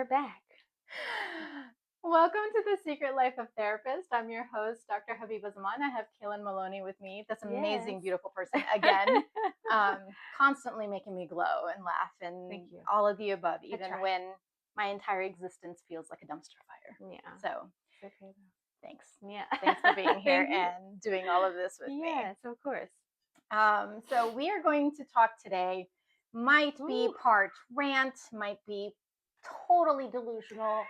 we're back. Welcome to The Secret Life of Therapist. I'm your host, Dr. Habiba Zaman. I have Kaylin Maloney with me, this amazing, Yes. beautiful person again, constantly making me glow and laugh and Thank you. all of the above, even try. when my entire existence feels like a dumpster fire. Yeah. So It's okay thanks. though. Yeah. Thanks for being here Thank you. and doing all of this with Yes, of course. me. So we are going to talk today, might be Ooh. part rant, might be totally delusional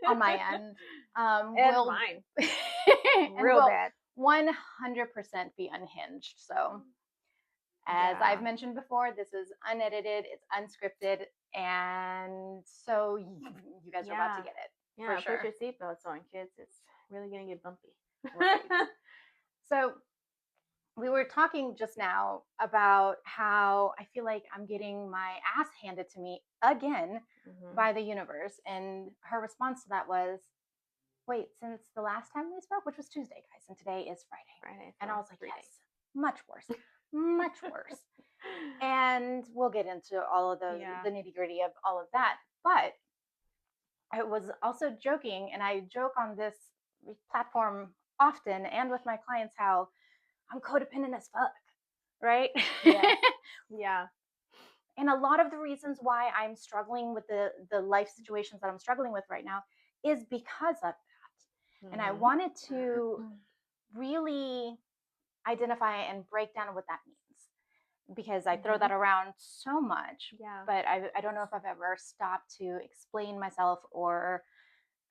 on my end. And Will mine. and Real will bad. 100% be unhinged. So, as Yeah. I've mentioned before, this is unedited, it's unscripted, and so you guys are about to get it. Yeah, for sure. put your seatbelts on, kids. It's really gonna get bumpy. Right. So, we were talking just now about how I feel like I'm getting my ass handed to me again by the universe. And her response to that was, wait, since the last time we spoke, which was Tuesday, guys, and today is Friday. And I was like, yes, much worse, much worse. And we'll get into all of the nitty gritty of all of that. But I was also joking, and I joke on this platform often and with my clients how I'm codependent as fuck, right? Yeah. Yeah. And a lot of the reasons why I'm struggling with the life situations that I'm struggling with right now is because of that. And I wanted to really identify and break down what that means, because I throw that around so much. Yeah. But I don't know if I've ever stopped to explain myself or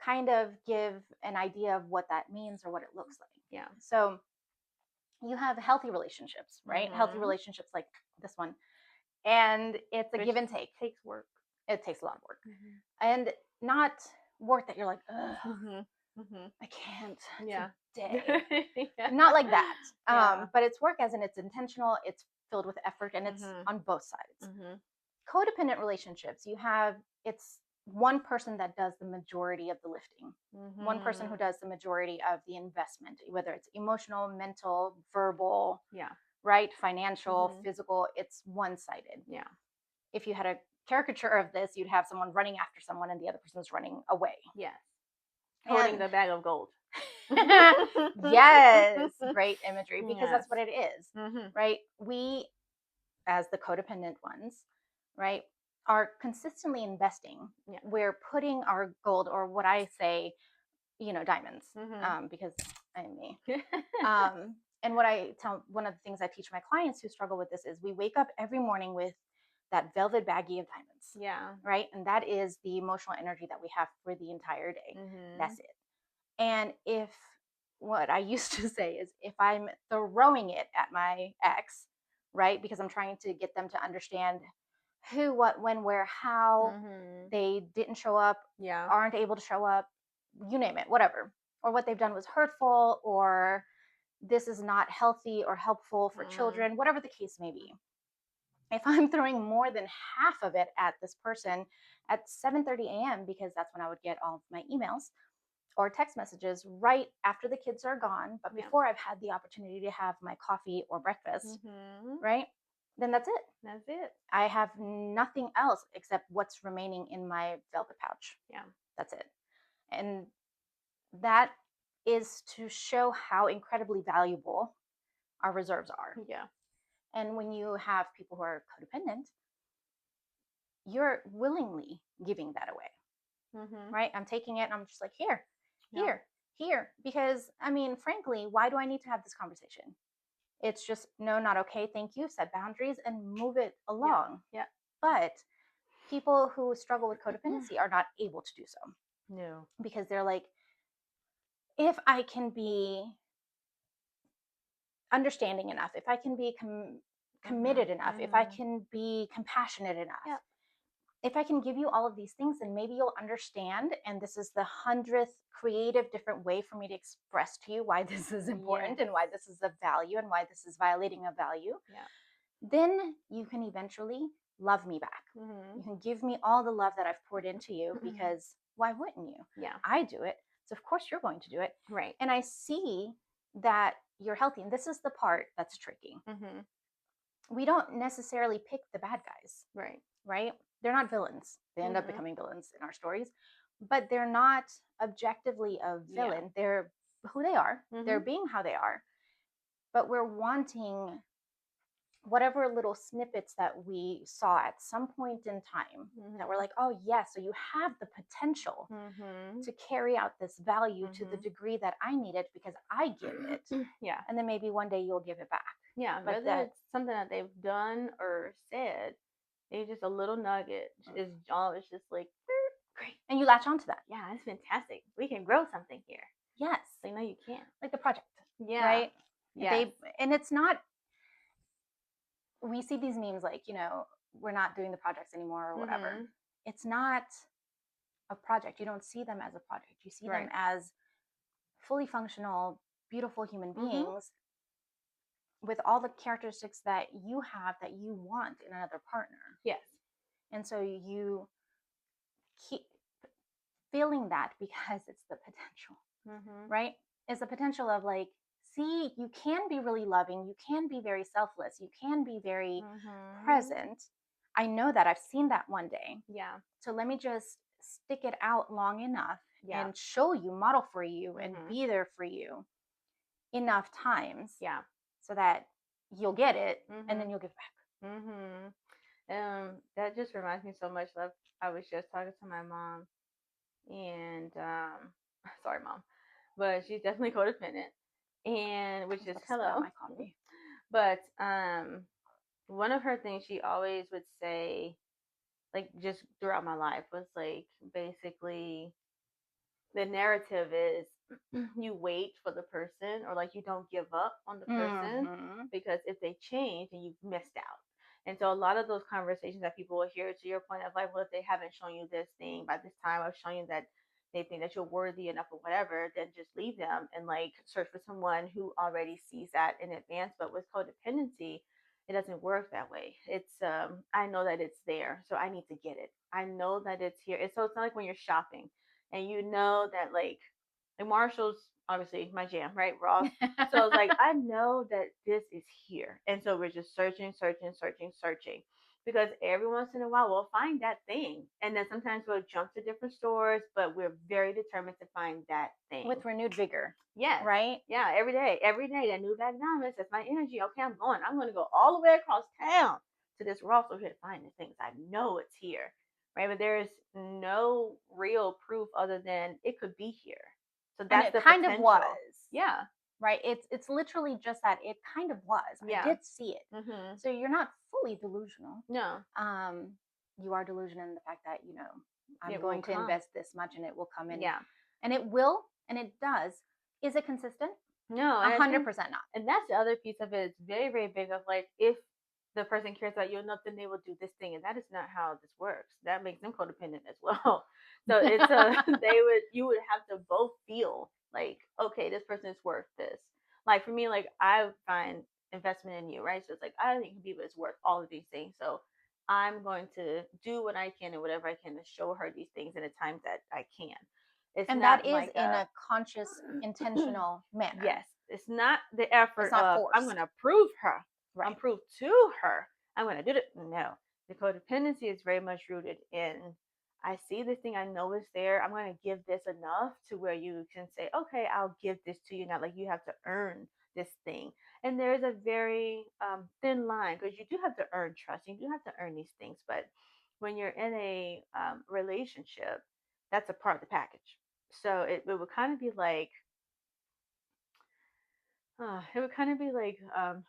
kind of give an idea of what that means or what it looks like. Yeah. So you have healthy relationships, right? Healthy relationships like this one. And it's a give and take. Takes work. It takes a lot of work. And not work that you're like, ugh, I can't today. Not like that. But it's work as in it's intentional, it's filled with effort, and it's on both sides. Codependent relationships, you have, it's one person that does the majority of the lifting, one person who does the majority of the investment, whether it's emotional, mental, verbal, right, financial, physical, it's one-sided. Yeah. If you had a caricature of this, you'd have someone running after someone and the other person's running away. Yes. Holding the bag of gold. Yes, great imagery, because that's what it is, right? We, as the codependent ones, right, are consistently investing. We're putting our gold, or what I say, diamonds, because I'm me. And what I tell, one of the things I teach my clients who struggle with this is we wake up every morning with that velvet baggie of diamonds. Yeah. Right. And that is the emotional energy that we have for the entire day. That's it. And if, what I used to say is, if I'm throwing it at my ex, right, because I'm trying to get them to understand who, what, when, where, how they didn't show up, aren't able to show up, you name it, whatever, or what they've done was hurtful, or this is not healthy or helpful for children, whatever the case may be. If I'm throwing more than half of it at this person at 7:30 a.m., because that's when I would get all of my emails or text messages right after the kids are gone, but before I've had the opportunity to have my coffee or breakfast, right? Then that's it. That's it. I have nothing else except what's remaining in my velvet pouch. Yeah. That's it. And that is to show how incredibly valuable our reserves are. Yeah. And when you have people who are codependent, you're willingly giving that away, right? I'm taking it and I'm just like, here, because I mean, frankly, why do I need to have this conversation? It's just, no, not okay, thank you, set boundaries and move it along. Yeah. But people who struggle with codependency are not able to do so. No. Because they're like, if I can be understanding enough, if I can be committed enough, if I can be compassionate enough, if I can give you all of these things, then maybe you'll understand. And this is the 100th creative different way for me to express to you why this is important and why this is of value and why this is violating a value. Then you can eventually love me back. You can give me all the love that I've poured into you, because why wouldn't you? Yeah. I do it. So of course you're going to do it. Right. And I see that you're healthy. And this is the part that's tricky. We don't necessarily pick the bad guys. Right. Right? they're not villains. They end up becoming villains in our stories, but they're not objectively a villain. They're who they are. They're being how they are. But we're wanting whatever little snippets that we saw at some point in time that we're like, oh, yes, so you have the potential to carry out this value to the degree that I need it because I give it. Yeah. And then maybe one day you'll give it back. Yeah. But Whether that, it's something that they've done or said, it's just a little nugget. It's all, it's just like, great. and you latch onto that. Yeah, it's fantastic. We can grow something here. Yes. Like, no, you can't. Like the project. Yeah. Right? Yeah. And it's not, we see these memes like, we're not doing the projects anymore or whatever. It's not a project. You don't see them as a project. You see them as fully functional, beautiful human beings with all the characteristics that you have that you want in another partner. Yes. And so you keep feeling that because it's the potential, right? It's the potential of like, see, you can be really loving. You can be very selfless. You can be very present. I know that. I've seen that one day. Yeah. So let me just stick it out long enough and show you, model for you, and be there for you enough times. Yeah. So that you'll get it and then you'll give back. That just reminds me so much of, I was just talking to my mom, and sorry mom, but she's definitely codependent, and which is hello. My coffee. But one of her things she always would say, like just throughout my life, was like basically the narrative is you wait for the person, or like you don't give up on the person, because if they change then you've missed out. And so a lot of those conversations that people will hear, to your point of like, well, if they haven't shown you this thing by this time, I've shown you that they think that you're worthy enough or whatever, then just leave them and like search for someone who already sees that in advance. But with codependency, it doesn't work that way. It's I know that it's there, so I need to get it. I know that it's here. It's, so it's not like when you're shopping and you know that like Marshall's obviously my jam, right? Ross. So it's like, I know that this is here. And so we're just searching, because every once in a while we'll find that thing. And then sometimes we'll jump to different stores, but we're very determined to find that thing. With renewed vigor. Yes. Right? Yeah, every day, that new bag diamonds, that's my energy. Okay, I'm going to go all the way across town to this Ross over here to find this thing. I know it's here. Right? But there is no real proof other than it could be here. So that's and it the kind potential. of was. Yeah. Right. It's literally just that it kind of was. Yeah. I did see it. So you're not fully delusional. No. You are delusional in the fact that, I'm It going to will come. invest this much and it will come in. Yeah. And it will, and it does. Is it consistent? No. 100% not. And that's the other piece of it. It's very, very big of like, if the person cares about you enough, then they will do this thing, and that is not how this works. That makes them codependent as well. So it's you would have to both feel like, okay, this person is worth this. Like for me, like I find investment in you, right? So it's like, I think Habiba is worth all of these things, so I'm going to do what I can and whatever I can to show her these things in the time that I can. It's and not that is like in a conscious, intentional manner. Yes, it's not the effort it's not of forced. I'm going to prove her. Right. I'm prove to her. I'm going to do it. No, the codependency is very much rooted in, I see this thing, I know it's there. I'm going to give this enough to where you can say, okay, I'll give this to you. Not like you have to earn this thing. And there is a very thin line, because you do have to earn trust. You do have to earn these things. But when you're in a relationship, that's a part of the package. So it would kind of be like, it would kind of be like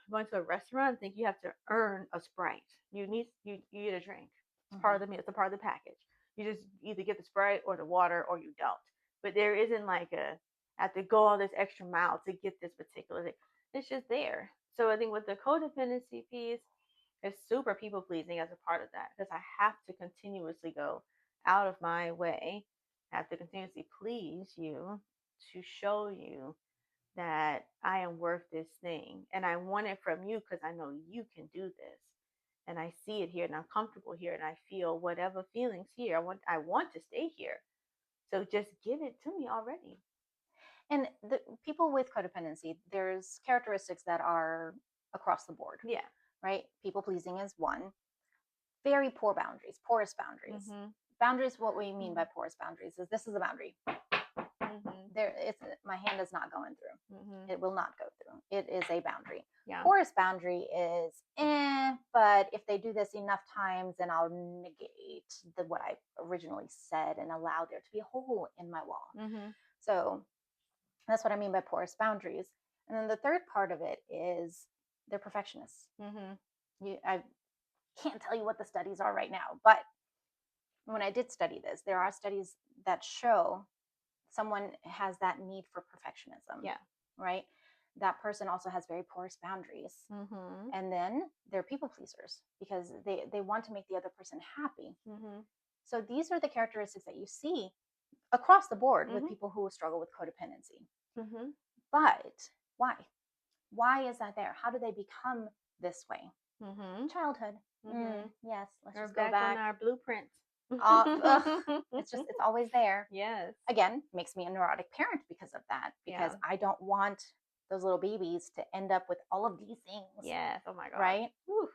going to a restaurant and think you have to earn a Sprite. You need a drink. It's part of the meal. It's a part of the package. You just either get the Sprite or the water, or you don't. But there isn't like a, I have to go all this extra mile to get this particular thing. It's just there. So I think with the codependency piece, it's super people pleasing as a part of that, because I have to continuously go out of my way. I have to continuously please you to show you that I am worth this thing, and I want it from you because I know you can do this, and I see it here, and I'm comfortable here, and I feel whatever feelings here. I want to stay here, so just give it to me already. And the people with codependency, there's characteristics that are across the board. Yeah. Right. People pleasing is one. very poor boundaries, porous boundaries. Boundaries, what we mean by porous boundaries is this is a boundary. My hand is not going through. It will not go through. It is a boundary. Yeah. Porous boundary is but if they do this enough times, then I'll negate what I originally said and allow there to be a hole in my wall. So that's what I mean by porous boundaries. And then the third part of it is they're perfectionists. I can't tell you what the studies are right now, but when I did study this, there are studies that show someone has that need for perfectionism. Yeah. Right? That person also has very porous boundaries. And then they're people pleasers because they want to make the other person happy. So these are the characteristics that you see across the board with people who struggle with codependency. But why? Why is that there? How do they become this way? Childhood. Yes, let's just go back on our blueprint. It's always there. Yes. Again, makes me a neurotic parent because of that. Because I don't want those little babies to end up with all of these things. Yes. Oh my God. Right? Whew.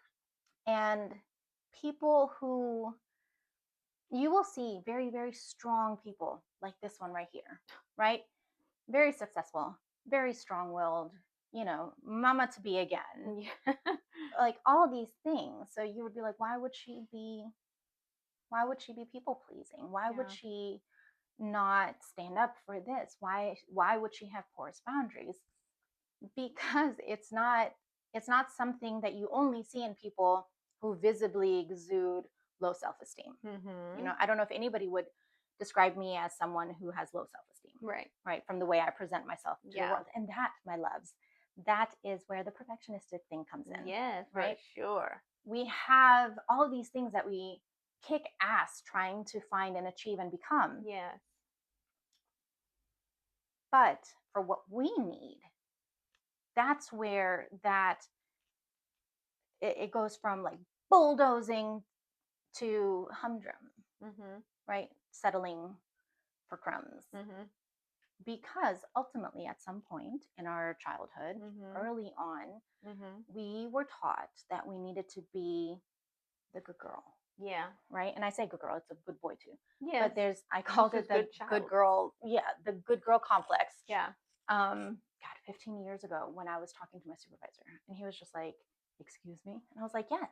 And people who you will see very, very strong people like this one right here, right? Very successful, very strong-willed, mama to be again. Like all these things. So you would be like, why would she be people pleasing? Why would she not stand up for this? Why would she have porous boundaries? Because it's not something that you only see in people who visibly exude low self-esteem. I don't know if anybody would describe me as someone who has low self-esteem. Right. From the way I present myself to the world. And that, my loves, that is where the perfectionistic thing comes in. Yes, right. For sure. We have all of these things that we kick ass trying to find and achieve and become. Yes. But for what we need, that's where it goes from like bulldozing to humdrum, right? Settling for crumbs. Because ultimately, at some point in our childhood, early on, we were taught that we needed to be the good girl. Yeah. Right? And I say good girl, it's a good boy too. Yeah. But I called it the good girl. Yeah, the good girl complex. Yeah. God, 15 years ago when I was talking to my supervisor and he was just like, excuse me? And I was like, yes,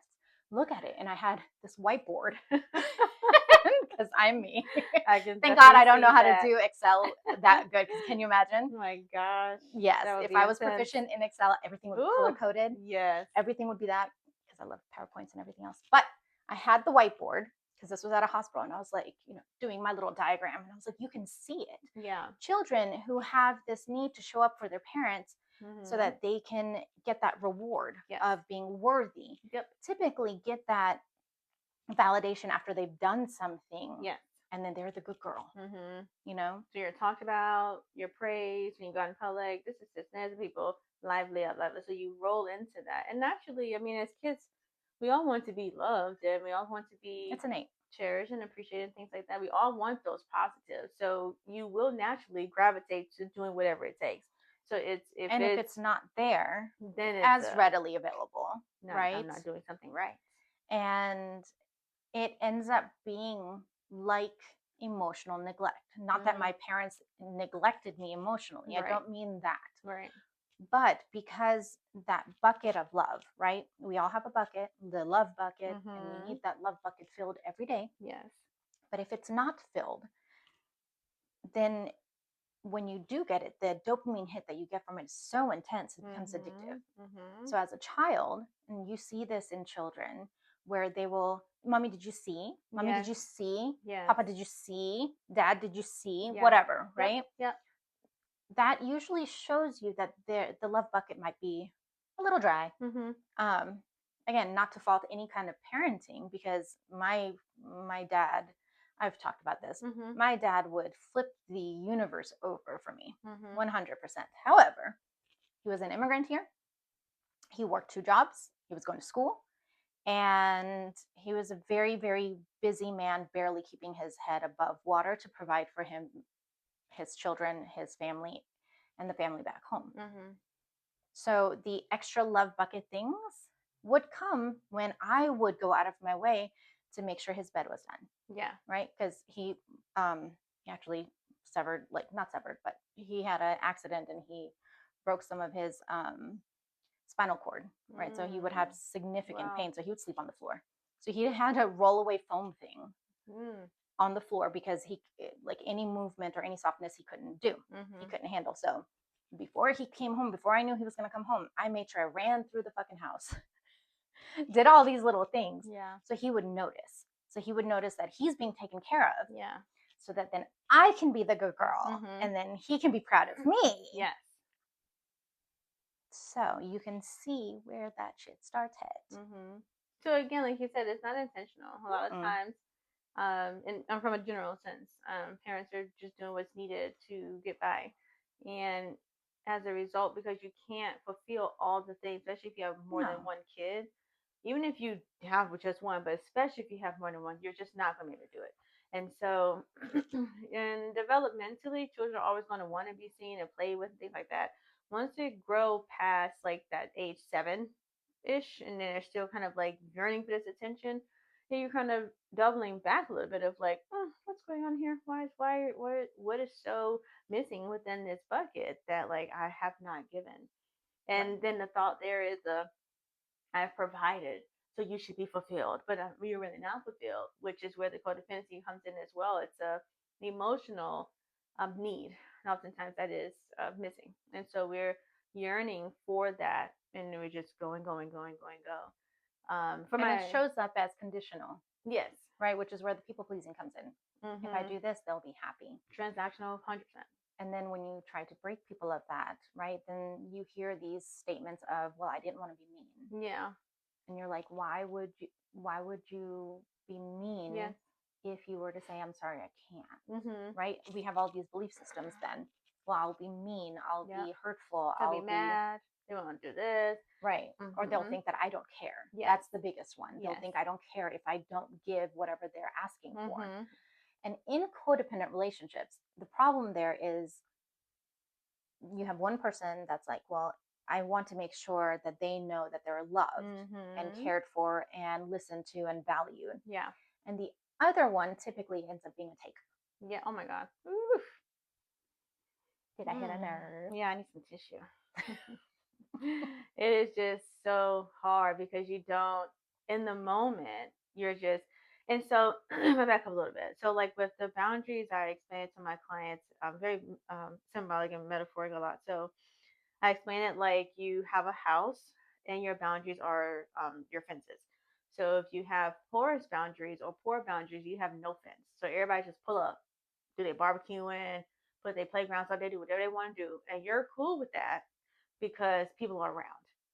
look at it. And I had this whiteboard because I'm me. Thank God I don't know how to do Excel that good. Can you imagine? Oh my gosh. Yes. If I was proficient in Excel, everything would be color coded. Yes. Everything would be that because I love PowerPoints and everything else. But I had the whiteboard because this was at a hospital and I was like, doing my little diagram and I was like, you can see it. Yeah. Children who have this need to show up for their parents so that they can get that reward of being worthy. Yep. Typically get that validation after they've done something. Yes. And then they're the good girl. So you're talked about, you're praised, when you go out in public, this is just, there's people lively up, lively. So you roll into that. And naturally, I mean, as kids, we all want to be loved and we all want to be it's innate. Cherished and appreciated, things like that. We all want those positives. So you will naturally gravitate to doing whatever it takes. So if it's not there, then it's as readily available, right? I'm not doing something right. And it ends up being like emotional neglect. Not that my parents neglected me emotionally. Right. I don't mean that. Right. But because that bucket of love, right? We all have a bucket, the love bucket, and we need that love bucket filled every day. Yes. But if it's not filled, then when you do get it, the dopamine hit that you get from it is so intense, it becomes addictive. So as a child, and you see this in children, where they will, Mommy, did you see? Mommy, did you see? Yes. Papa, did you see? Dad, did you see? Whatever, right? Yeah. That usually shows you that the love bucket might be a little dry. Again, not to fault any kind of parenting, because my dad, I've talked about this. My dad would flip the universe over for me, 100%. However, he was an immigrant here. He worked 2 jobs. He was going to school. And he was a very, very busy man, barely keeping his head above water to provide for him, his children, his family, and the family back home. So the extra love bucket things would come when I would go out of my way to make sure his bed was done. Yeah. Right? Because he actually severed, like not severed, but he had an accident and he broke some of his spinal cord. Right? So he would have significant pain. So he would sleep on the floor. So he had a rollaway foam thing on the floor because he, like any movement or any softness he couldn't do. He couldn't handle. So before he came home, before I knew he was going to come home, I made sure I ran through the fucking house, did all these little things. Yeah. So he would notice. So he would notice that he's being taken care of. Yeah. So that then I can be the good girl and then he can be proud of me. Yes. So you can see where that shit starts at. So again, like you said, it's not intentional. A lot of times, and from a general sense, parents are just doing what's needed to get by. And as a result, because you can't fulfill all the things, especially if you have more than one kid, even if you have just one, but especially if you have more than one, you're just not going to be able to do it. And so, and developmentally, children are always going to want to be seen and play with and things like that. Once they grow past like that age 7-ish, and then they're still kind of like yearning for this attention, then you're kind of doubling back a little bit of like, oh, what's going on here? What is so missing within this bucket that like I have not given? And then the thought there is I've provided, so you should be fulfilled. But you're really not fulfilled, which is where the codependency comes in as well. It's an emotional need. And oftentimes that is missing. And so we're yearning for that. And we're just going, go. It shows up as conditional. Yes. Right, which is where the people pleasing comes in. If I do this, they'll be happy. Transactional, 100%. And then when you try to break people of that, right, then you hear these statements of, well, I didn't want to be mean. Yeah. And you're like, why would you be mean if you were to say, I'm sorry, I can't? Right? We have all these belief systems then. Well, I'll be mean, I'll be hurtful, I'll be mad, they won't do this. Right. Or they'll think that I don't care. Yes. That's the biggest one. They'll think I don't care if I don't give whatever they're asking for. And in codependent relationships, the problem there is you have one person that's like, well, I want to make sure that they know that they're loved and cared for and listened to and valued. Yeah. And the other one typically ends up being a taker. Yeah. Oh my God. Oof. Did I hit a nerve? Yeah, I need some tissue. It is just so hard because you don't, in the moment, you're just, and so let me back up a little bit. So like with the boundaries, I explain it to my clients, very symbolic and metaphoric a lot. So I explain it like you have a house and your boundaries are your fences. So if you have porous boundaries or poor boundaries, you have no fence. So everybody just pull up, do their barbecuing, put their playgrounds out, they do whatever they want to do, and you're cool with that because people are around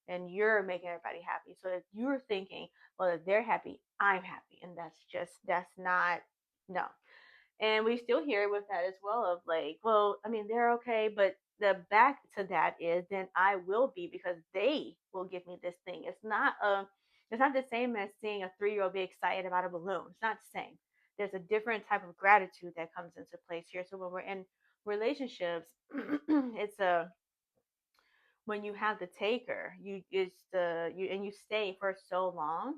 and you're making everybody happy. So if you're thinking, well, if they're happy, I'm happy, and that's not, no. And we still hear with that as well of like, well, I mean, they're okay, but the back to that is then I will be because they will give me this thing. It's not the same as seeing a 3-year-old be excited about a balloon. It's not the same. There's a different type of gratitude that comes into place here. So when we're in relationships, it's a when you have the taker, you stay for so long.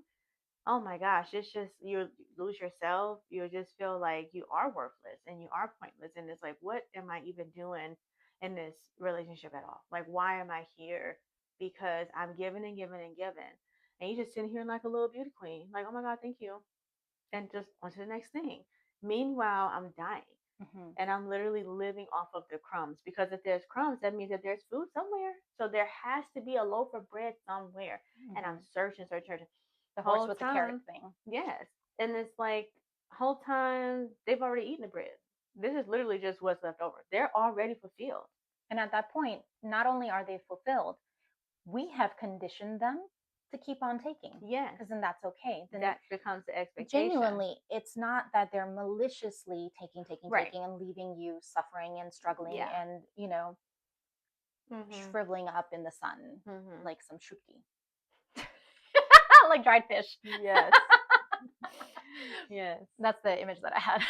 Oh my gosh, it's just you lose yourself. You just feel like you are worthless and you are pointless. And it's like, what am I even doing in this relationship at all? Like, why am I here? Because I'm giving and giving and giving. And you just sitting here like a little beauty queen, like, oh my God, thank you. And just on to the next thing. Meanwhile, I'm dying. And I'm literally living off of the crumbs because if there's crumbs, that means that there's food somewhere. So there has to be a loaf of bread somewhere. And I'm searching. The horse with the carrot thing. Yes. And it's like, whole time they've already eaten the bread. This is literally just what's left over. They're already fulfilled. And at that point, not only are they fulfilled, we have conditioned them to keep on taking. Yeah. Because then that's okay. Then that becomes the expectation. Genuinely, it's not that they're maliciously taking and leaving you suffering and struggling and, shriveling up in the sun like some shruki. Like dried fish. Yes. Yes. That's the image that I had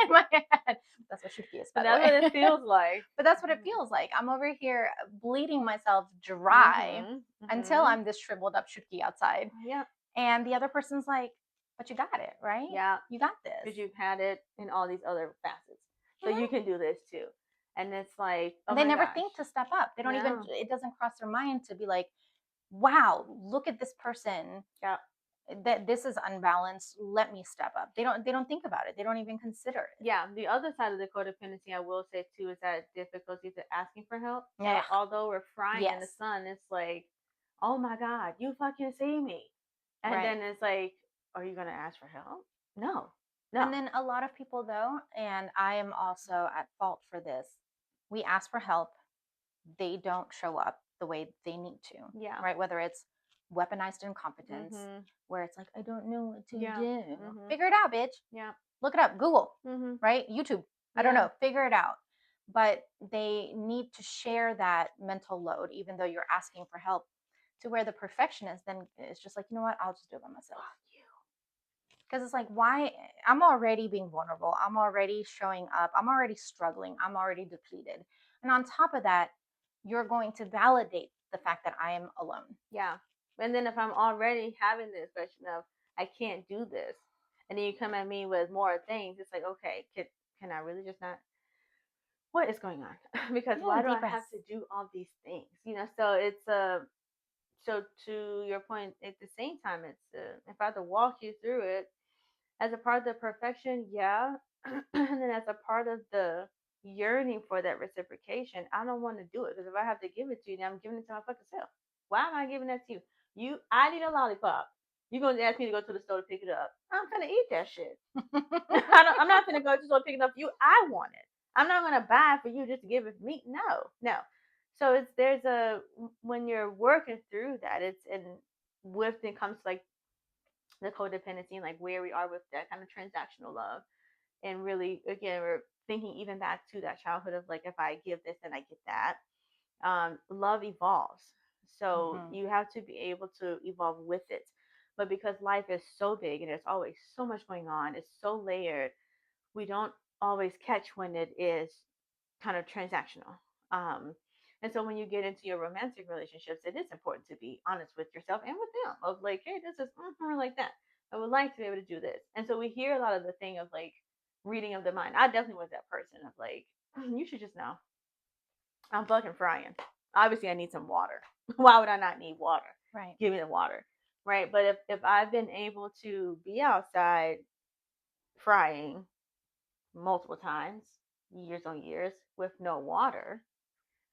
in my head. That's shookiest, by But the that's what way. it feels like. But that's what it feels like. I'm over here bleeding myself dry Mm-hmm. until Mm-hmm. I'm this shriveled up shooky outside. Yeah. And the other person's like, but you got it, right? Yeah. You got this. Because you've had it in all these other facets. So Mm-hmm. you can do this too. And it's like, oh And they my never gosh. think to step up. They don't even, No. it doesn't cross their mind to be like, wow, look at this person. Yeah. That this is unbalanced. Let me step up. They don't think about it. They don't even consider it. Yeah. The other side of the codependency, I will say too, is that difficulty to asking for help. Yeah. So although we're frying in the Yes. sun, it's like, oh my God, you fucking see me. And Right. then it's like, are you going to ask for help? No. No. And then a lot of people, though, and I am also at fault for this, we ask for help, they don't show up the way they need to. Yeah. Right? Whether it's weaponized incompetence, Mm-hmm. where it's like, I don't know what to Yeah. do. Mm-hmm. Figure it out, bitch. Yeah. Look it up. Google. Mm-hmm. Right? YouTube. I don't Yeah. know. Figure it out. But they need to share that mental load, even though you're asking for help, to where the perfectionist then is just like, you know what? I'll just do it by myself. Because it's like, why? I'm already being vulnerable. I'm already showing up. I'm already struggling. I'm already depleted. And on top of that, you're going to validate the fact that I am alone. Yeah. And then if I'm already having the expression of, I can't do this, and then you come at me with more things, it's like, okay, can I really just not? What is going on? Because Yeah, why do I deep have breaths. to do all these things? So it's so to your point, at the same time, it's if I had to walk you through it as a part of the perfection, yeah, and then as a part of the yearning for that reciprocation, I don't want to do it because if I have to give it to you, then I'm giving it to my fucking self. Why am I giving that to you? I need a lollipop. You're gonna ask me to go to the store to pick it up. I'm gonna eat that shit. I'm not gonna go to the store to pick it up for you. I want it. I'm not gonna buy it for you just to give it to me. No, no. So there's a when you're working through that, it's and with it comes to like the codependency and like where we are with that kind of transactional love and really again we're thinking even back to that childhood of like if I give this then I get that. Love evolves, so Mm-hmm. you have to be able to evolve with it, but because life is so big and there's always so much going on, it's so layered, we don't always catch when it is kind of transactional. Um, and so when you get into your romantic relationships, it is important to be honest with yourself and with them of like, hey, this is like that. I would like to be able to do this. And so we hear a lot of the thing of like reading of the mind. I definitely was that person of like, you should just know. I'm fucking frying. Obviously, I need some water. Why would I not need water? Right. Give me the water. Right. But if I've been able to be outside frying multiple times, years on years, with no water,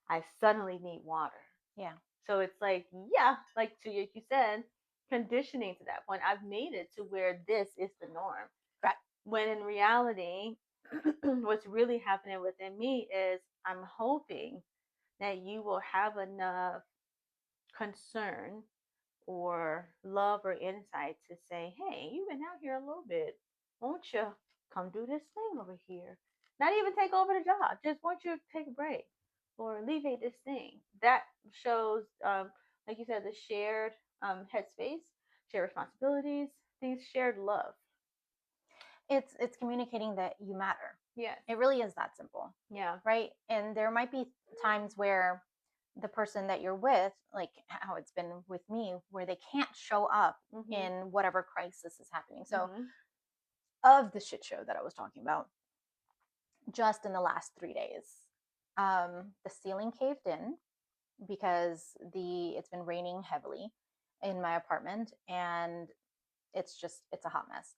I suddenly need water. Yeah. So it's like, yeah, like to you said, conditioning to that point. I've made it to where this is the norm. Right. When in reality, what's really happening within me is I'm hoping that you will have enough concern or love or insight to say, hey, you've been out here a little bit. Won't you come do this thing over here? Not even take over the job. Just want you to take a break or alleviate this thing. That shows, like you said, the shared headspace, shared responsibilities, these shared love. It's communicating that you matter. Yes. It really is that simple. Yeah. Right. And there might be times where the person that you're with, like how it's been with me, where they can't show up in whatever crisis is happening. So, of the shit show that I was talking about, just in the last 3 days, the ceiling caved in because it's been raining heavily in my apartment, and it's a hot mess.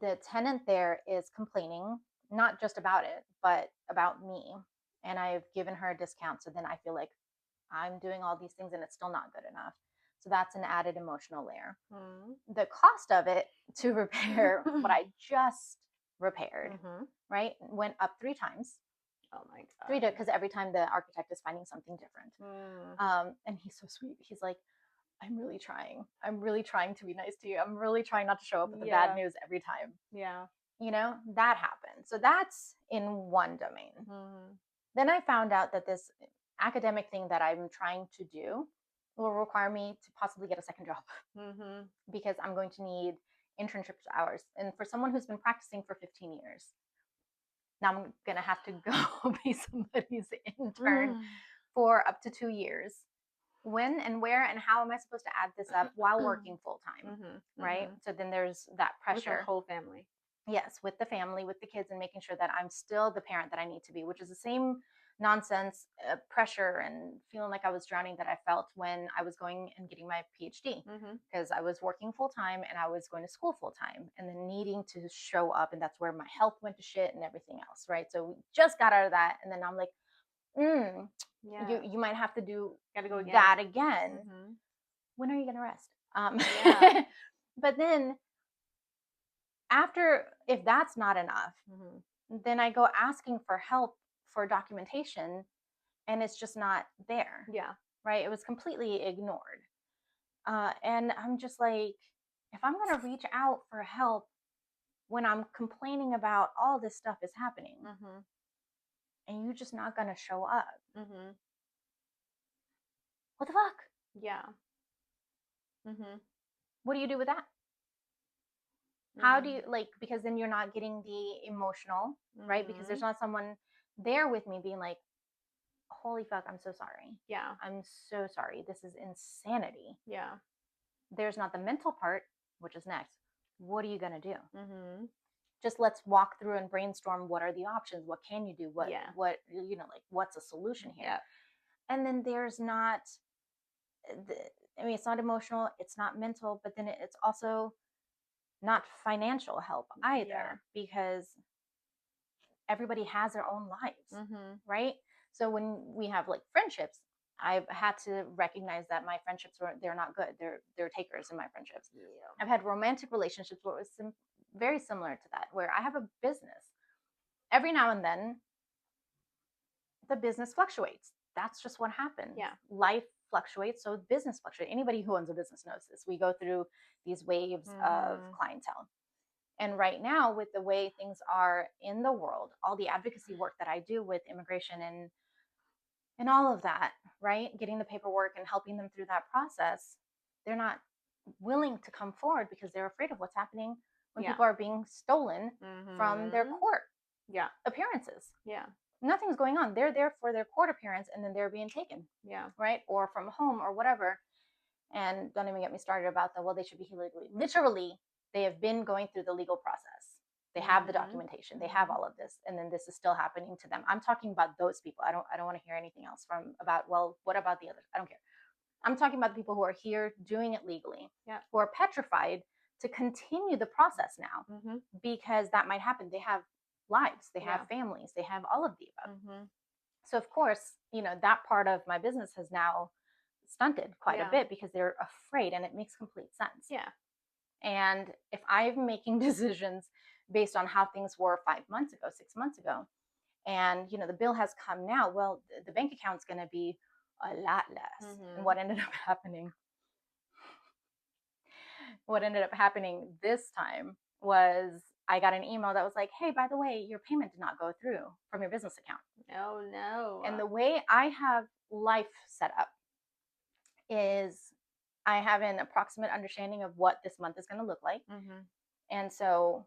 The tenant there is complaining not just about it, but about me, and I've given her a discount. So then I feel like I'm doing all these things and it's still not good enough. So that's an added emotional layer. The cost of it to repair what I just repaired, right, went up 3 times. Oh my God. Because every time the architect is finding something different. And he's so sweet. He's like, I'm really trying. I'm really trying to be nice to you. I'm really trying not to show up with the bad news every time. Yeah. That happened. So that's in one domain. Then I found out that this academic thing that I'm trying to do will require me to possibly get a second job because I'm going to need internship hours. And for someone who's been practicing for 15 years, Now I'm going to have to go be somebody's intern for up to 2 years. When and where and how am I supposed to add this up while working full time? Right? So then there's that pressure. With your whole family. Yes, with the family, with the kids, and making sure that I'm still the parent that I need to be, which is the same nonsense pressure and feeling like I was drowning that I felt when I was going and getting my PhD, because I was working full time and I was going to school full time, and then needing to show up, and that's where my health went to shit and everything else, right? So we just got out of that, and then I'm like, you might have to do that again. When are you gonna rest? But then after, if that's not enough, then I go asking for help for documentation, and it's just not there. Right? It was completely ignored. And I'm just like, if I'm going to reach out for help when I'm complaining about all this stuff is happening, and you're just not going to show up, what the fuck? What do you do with that? How do you, like, because then you're not getting the emotional, right? Because there's not someone there with me being like, holy fuck, I'm so sorry. I'm so sorry. This is insanity. There's not the mental part, which is next. What are you going to do? Just let's walk through and brainstorm. What are the options? What can you do? What, you know, like, what's a solution here? And then there's not, I mean, it's not emotional, it's not mental, but then it's also not financial help either, because everybody has their own lives, right? So when we have like friendships, I've had to recognize that my friendships they're not good. They're takers in my friendships. I've had romantic relationships where it was very similar to that, where I have a business. Every now and then, the business fluctuates. That's just what happens. Life fluctuates, so business fluctuates. Anybody who owns a business knows this. We go through these waves of clientele. And right now, with the way things are in the world, all the advocacy work that I do with immigration and all of that, right? Getting the paperwork and helping them through that process, they're not willing to come forward because they're afraid of what's happening when people are being stolen from their court appearances. Nothing's going on. They're there for their court appearance, and then they're being taken. Right? Or from home or whatever. And don't even get me started about they should be here legally. Literally, they have been going through the legal process. They have the documentation. They have all of this, and then this is still happening to them. I'm talking about those people. I don't want to hear anything else about, well, what about the others? I don't care. I'm talking about the people who are here doing it legally, who are petrified to continue the process now, because that might happen. They have lives, they have families, they have all of the above. So of course, that part of my business has now stunted quite a bit because they're afraid, and it makes complete sense. And if I'm making decisions based on how things were 5 months ago, 6 months ago, and the bill has come now, well, the bank account's going to be a lot less. And what ended up happening this time was I got an email that was like, hey, by the way, your payment did not go through from your business account. Oh no. And the way I have life set up is I have an approximate understanding of what this month is going to look like. And so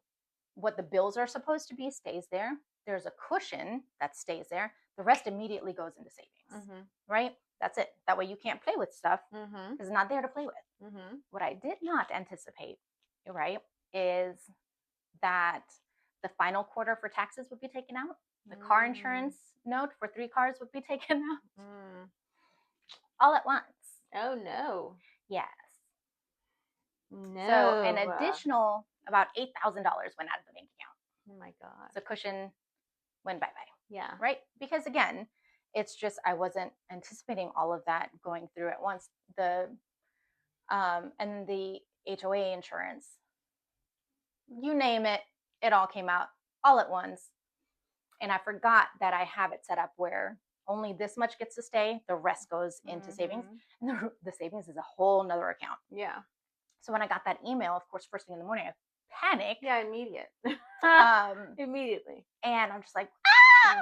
what the bills are supposed to be stays there. There's a cushion that stays there. The rest immediately goes into savings, right? That's it. That way you can't play with stuff because it's not there to play with. What I did not anticipate, right, is that the final quarter for taxes would be taken out. The car insurance note for 3 cars would be taken out. All at once. Oh no. Yes. No. So an additional about $8,000 went out of the bank account. Oh my God. The cushion went bye-bye. Yeah. Right? Because again, it's just I wasn't anticipating all of that going through at once. And the HOA insurance, you name it, it all came out all at once. And I forgot that I have it set up where only this much gets to stay, the rest goes into savings. And the savings is a whole nother account. So when I got that email, of course, first thing in the morning, I panicked. Immediate. Immediately. And I'm just like,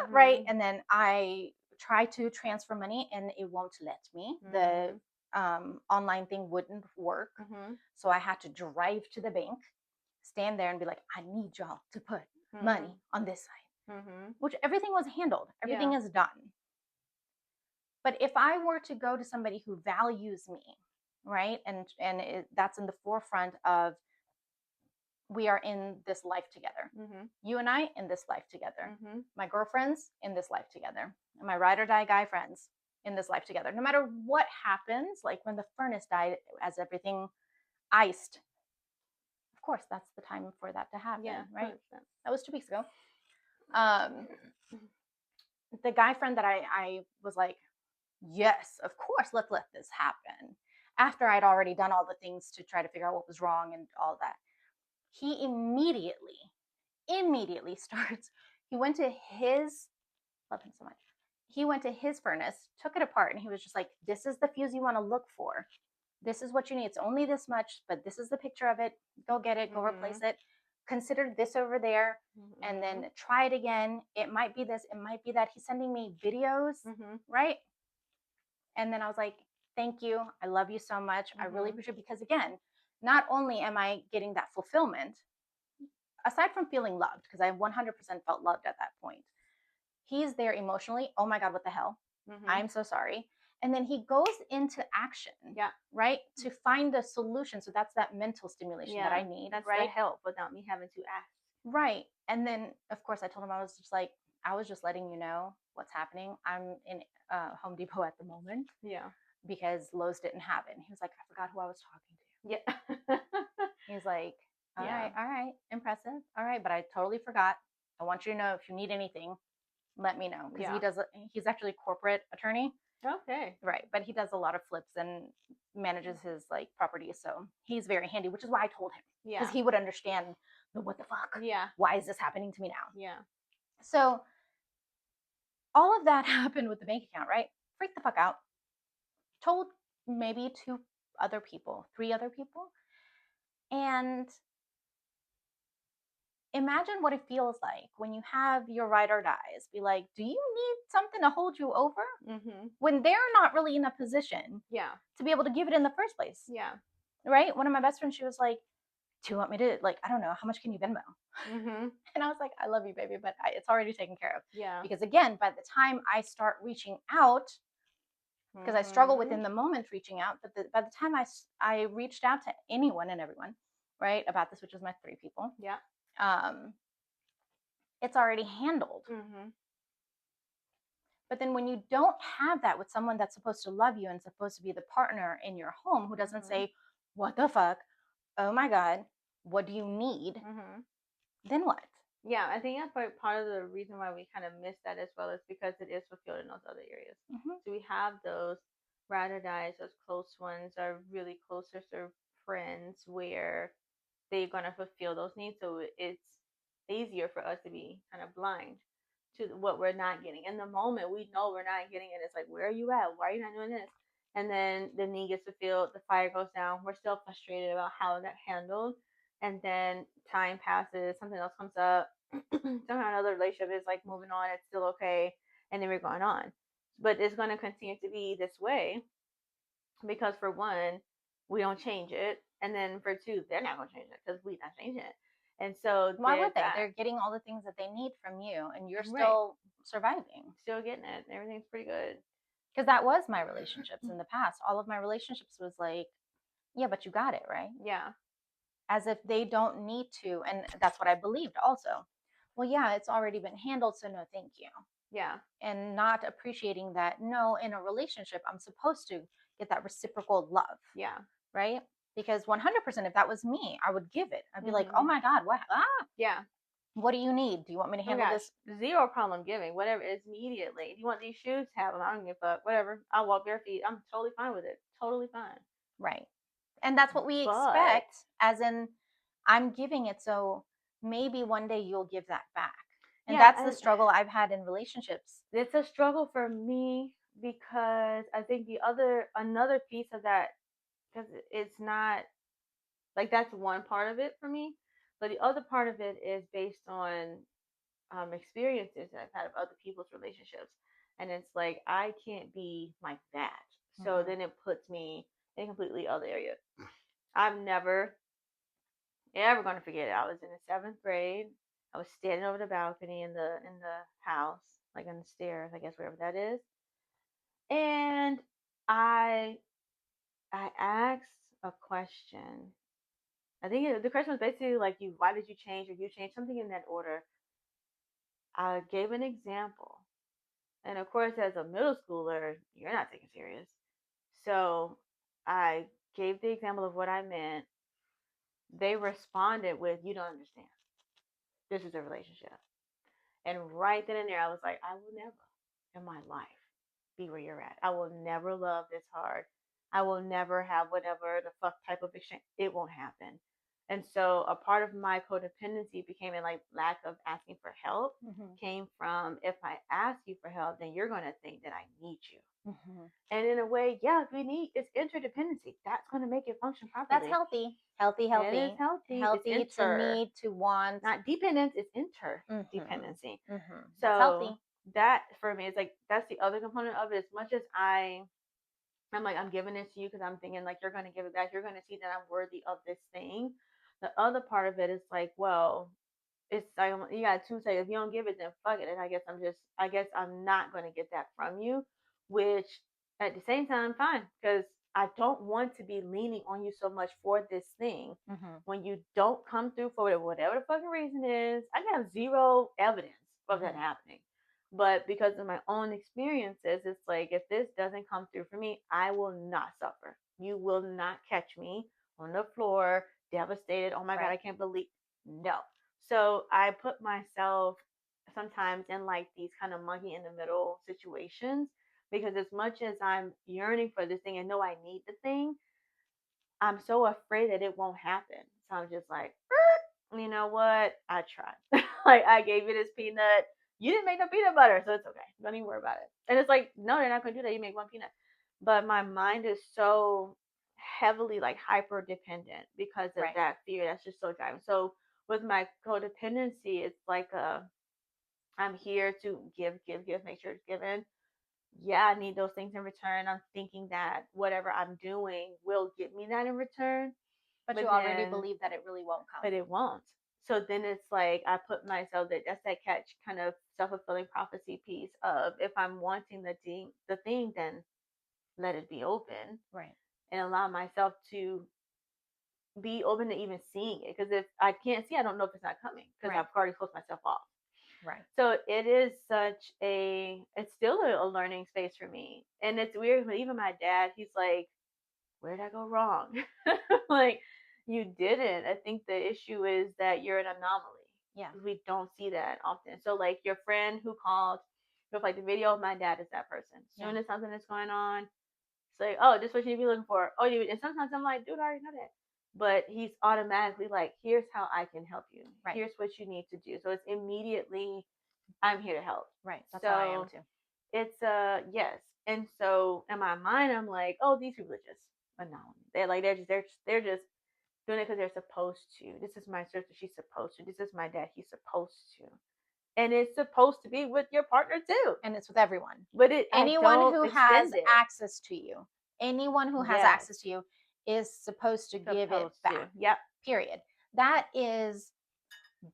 right? And then I try to transfer money and it won't let me. The online thing wouldn't work. So I had to drive to the bank, stand there and be like, I need y'all to put money on this side. which everything was handled, everything is done. But if I were to go to somebody who values me, right, and that's in the forefront of, we are in this life together. You and I in this life together. My girlfriends in this life together. And my ride or die guy friends in this life together. No matter what happens, like when the furnace died, as everything iced, of course, that's the time for that to happen, right? 100%. That was 2 weeks ago. The guy friend that I was like, yes, of course, let's let this happen. After I'd already done all the things to try to figure out what was wrong and all that, he immediately starts. He went to his, love him so much. He went to his furnace, took it apart, and he was just like, this is the fuse you want to look for. This is what you need. It's only this much, but this is the picture of it. Go get it, go replace it. Consider this over there, and then try it again. It might be this, it might be that. He's sending me videos, right? And then I was like, thank you. I love you so much. I really appreciate it, because again, not only am I getting that fulfillment, aside from feeling loved, because I 100% felt loved at that point, he's there emotionally. Oh my God, what the hell? I'm so sorry. And then he goes into action, right, to find a solution. So that's that mental stimulation that I need. That's right? the help without me having to ask. Right. And then, of course, I told him, I was just like, I was just letting you know what's happening. I'm in Home Depot at the moment. Yeah. Because Lowe's didn't have it. And he was like, I forgot who I was talking to. Yeah. He's like, all right, impressive. All right, but I totally forgot. I want you to know, if you need anything, let me know. Because he's actually a corporate attorney. Okay. Right. But he does a lot of flips and manages his like properties. So he's very handy, which is why I told him. Yeah. Because he would understand the what the fuck. Yeah. Why is this happening to me now? Yeah. So all of that happened with the bank account, right? Freaked the fuck out. Told maybe 2 other people, 3 other people. And imagine what it feels like when you have your ride or dies be like, do you need something to hold you over? When they're not really in a position to be able to give it in the first place. Yeah. Right? One of my best friends, she was like, do you want me to, like, I don't know, how much can you Venmo? And I was like, I love you, baby, but it's already taken care of. Yeah. Because again, by the time I start reaching out, because I struggle within the moment reaching out, but by the time I reached out to anyone and everyone, right, about this, which is my 3 people. Yeah. It's already handled. But then when you don't have that with someone that's supposed to love you and supposed to be the partner in your home, who doesn't say, what the fuck? Oh my God, what do you need? Then what? Yeah, I think that's part of the reason why we kind of miss that as well, is because it is fulfilled in those other areas. So we have those ride or dies, those close ones, our really closest friends, where they're going to fulfill those needs. So it's easier for us to be kind of blind to what we're not getting. In the moment, we know we're not getting it. It's like, where are you at? Why are you not doing this? And then the need gets fulfilled, the fire goes down. We're still frustrated about how that handled. And then time passes, something else comes up. Somehow another relationship is like moving on. It's still okay. And then we're going on. But it's going to continue to be this way because, for one, we don't change it. And then for 2, they're not going to change it because we're not changing it. And so why would they? They're getting all the things that they need from you, and you're still surviving, still getting it. Everything's pretty good. Because that was my relationships in the past. All of my relationships was like, yeah, but you got it, right? Yeah. As if they don't need to, and that's what I believed also. Well, yeah, it's already been handled, so no, thank you. Yeah. And not appreciating that, no, in a relationship, I'm supposed to get that reciprocal love. Yeah. Right? Because 100%, if that was me, I would give it. I'd be like, oh my God, what? Yeah. What do you need? Do you want me to handle this? Zero problem giving. Whatever is immediately. If you want these shoes, have them. I don't give a fuck. Whatever. I'll walk bare feet. I'm totally fine with it. Totally fine. Right. And that's what we expect, as in, I'm giving it, so maybe one day you'll give that back. And that's the struggle I've had in relationships. It's a struggle for me because I think another piece of that, because it's not like, that's one part of it for me, but the other part of it is based on experiences that I've had of other people's relationships, and it's like, I can't be like that. So then it puts me in a completely other area. I'm never ever going to forget it. I was in the 7th grade. I was standing over the balcony in the house, like on the stairs, I guess wherever that is. And I I asked a question. I think the question was basically like, you, why did you change, or you changed something in that order. I gave an example. And of course, as a middle schooler, you're not taken serious. So I gave the example of what I meant. They responded with, you don't understand. This is a relationship. And right then and there, I was like, I will never in my life be where you're at. I will never love this hard. I will never have whatever the fuck type of exchange. It won't happen. And so a part of my codependency became a like lack of asking for help, came from, if I ask you for help, then you're going to think that I need you. And in a way, yeah, we need, it's interdependency. That's going to make it function properly. That's healthy. Healthy. It is healthy. Healthy It's to need, to want. not dependence, it's interdependency. That's So healthy. that for me is like, that's the other component of it. As much as I'm like, I'm giving this to you because I'm thinking like you're going to give it back. You're going to see that I'm worthy of this thing. The other part of it is like, well, it's like, you got two say, if you don't give it, then fuck it. And I guess I'm not going to get that from you, which at the same time, fine, because I don't want to be leaning on you so much for this thing. When you don't come through for it, whatever the fucking reason is, I have zero evidence of that happening. But because of my own experiences, it's like, if this doesn't come through for me, I will not suffer. You will not catch me on the floor, devastated. Oh my God, I can't believe. No. So I put myself sometimes in like these kind of monkey in the middle situations, because as much as I'm yearning for this thing and know I need the thing, I'm so afraid that it won't happen. So I'm just like, you know what? I tried. Like, I gave you this peanut. You didn't make no peanut butter, so it's okay. Don't even worry about it. And it's like, no, they're not gonna do that. You make one peanut. But my mind is so heavily like hyper dependent because of that fear. That's just so driving. So with my codependency, it's like I'm here to give, make sure it's given. Yeah, I need those things in return. I'm thinking that whatever I'm doing will get me that in return. But you already believe that it really won't come. But it won't. So then it's like I put myself, that's that catch kind of self-fulfilling prophecy piece of, if I'm wanting the thing, then let it be open. Right. And allow myself to be open to even seeing it. Because if I can't see, I don't know if it's not coming, because I've already closed myself off. Right. So it is it's still a learning space for me. And it's weird, but even my dad, he's like, where did I go wrong? Like, you didn't. I think the issue is that you're an anomaly. Yeah. We don't see that often. So like your friend who called, with like the video of my dad is that person. As soon as something is going on, it's like, oh, this is what you need to be looking for. Oh, and sometimes I'm like, dude, I already know that. But he's automatically like, here's how I can help you. Right. Here's what you need to do. So it's immediately, I'm here to help. Right. That's how I am too. It's yes. And so in my mind, I'm like, oh, these people are just anomaly. They're just doing it because they're supposed to. This is my sister, she's supposed to. This is my dad, he's supposed to. And it's supposed to be with your partner too. And it's with everyone. But anyone who has access to you, anyone who has access to you is supposed to give it back. Yep. Period. That is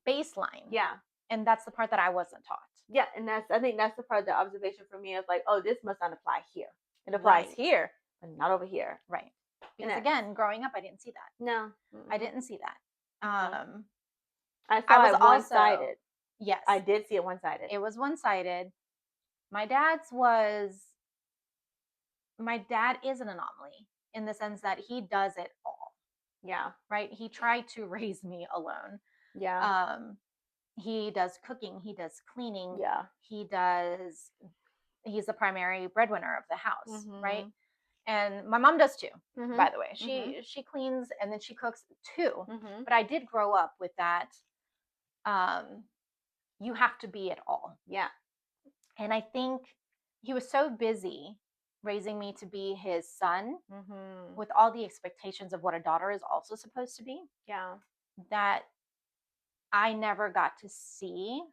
baseline. Yeah. And that's the part that I wasn't taught. Yeah, and I think that's the part of the observation for me of like, oh, this must not apply here. It applies here, but not over here. Right. Because again, growing up, I didn't see that. No. I didn't see that. I saw it one-sided. Yes. I did see it one-sided. It was one-sided. My dad is an anomaly in the sense that he does it all. Yeah. Right? He tried to raise me alone. Yeah. He does cooking. He does cleaning. Yeah. He's the primary breadwinner of the house, right? And my mom does too, by the way. She cleans and then she cooks too. But I did grow up with that. You have to be it all. Yeah. And I think he was so busy raising me to be his son with all the expectations of what a daughter is also supposed to be. Yeah. That I never got to see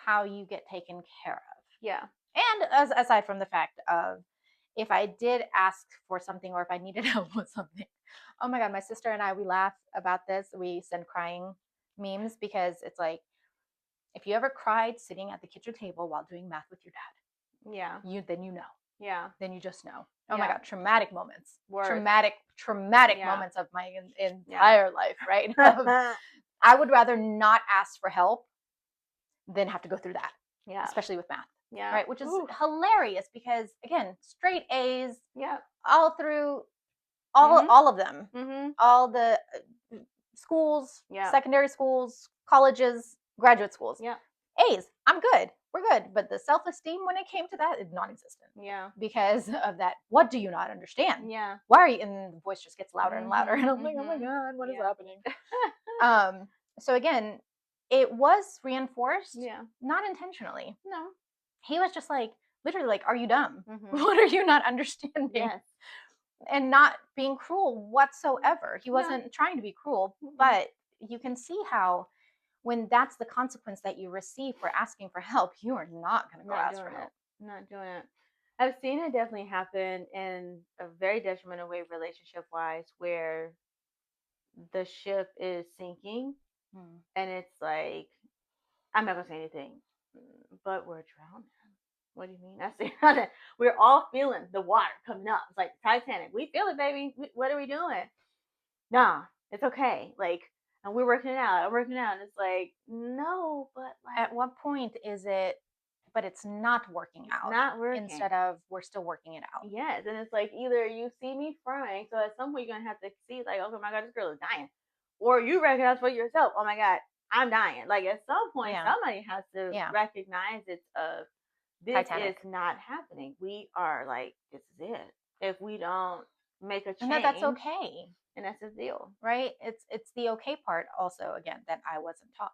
how you get taken care of. Yeah. And aside from the fact of, if I did ask for something or if I needed help with something, oh my God, my sister and I, we laugh about this. We send crying memes because it's like, if you ever cried sitting at the kitchen table while doing math with your dad, yeah, then you know. Yeah. Then you just know. Oh Yeah. my God, traumatic moments. Worse. Traumatic Yeah. moments of my entire life, right? I would rather not ask for help than have to go through that. Yeah. Especially with math. Yeah. Right? Which is Oof. hilarious because, again, straight A's. Yeah. All through all of them. Mm-hmm. All the schools, Yeah. secondary schools, colleges, graduate schools. Yeah. A's, I'm good. We're good. But the self-esteem when it came to that is non-existent. Yeah. Because of that. What do you not understand? Yeah. Why are you? And the voice just gets louder and louder. And I'm like, oh my God, what is happening? So again, it was reinforced. Yeah. Not intentionally. No. He was just like, literally like, are you dumb? What are you not understanding? Yes. And not being cruel whatsoever. He wasn't trying to be cruel, but you can see how when that's the consequence that you receive for asking for help, you are not going to go ask for help. Not doing it. I've seen it definitely happen in a very detrimental way, relationship wise, where the ship is sinking and it's like, I'm not going to say anything, but we're drowning. What do you mean? I say, we're all feeling the water coming up. It's like Titanic. We feel it, baby. What are we doing? Nah, it's okay. Like, and we're working it out. I'm working it out. And it's like, no, but like, at what point is it, but it's not working out? Not working. Instead of we're still working it out. Yes. And it's like, either you see me frying, so at some point you're going to have to see, like, oh my God, this girl is dying. Or you recognize for yourself, oh my God, I'm dying. Like, at some point, somebody has to recognize it's this Titanic. Is not happening. We are like, this is it. If we don't make a change, and that's okay. And that's the deal, right? It's the okay part also, again, that I wasn't taught.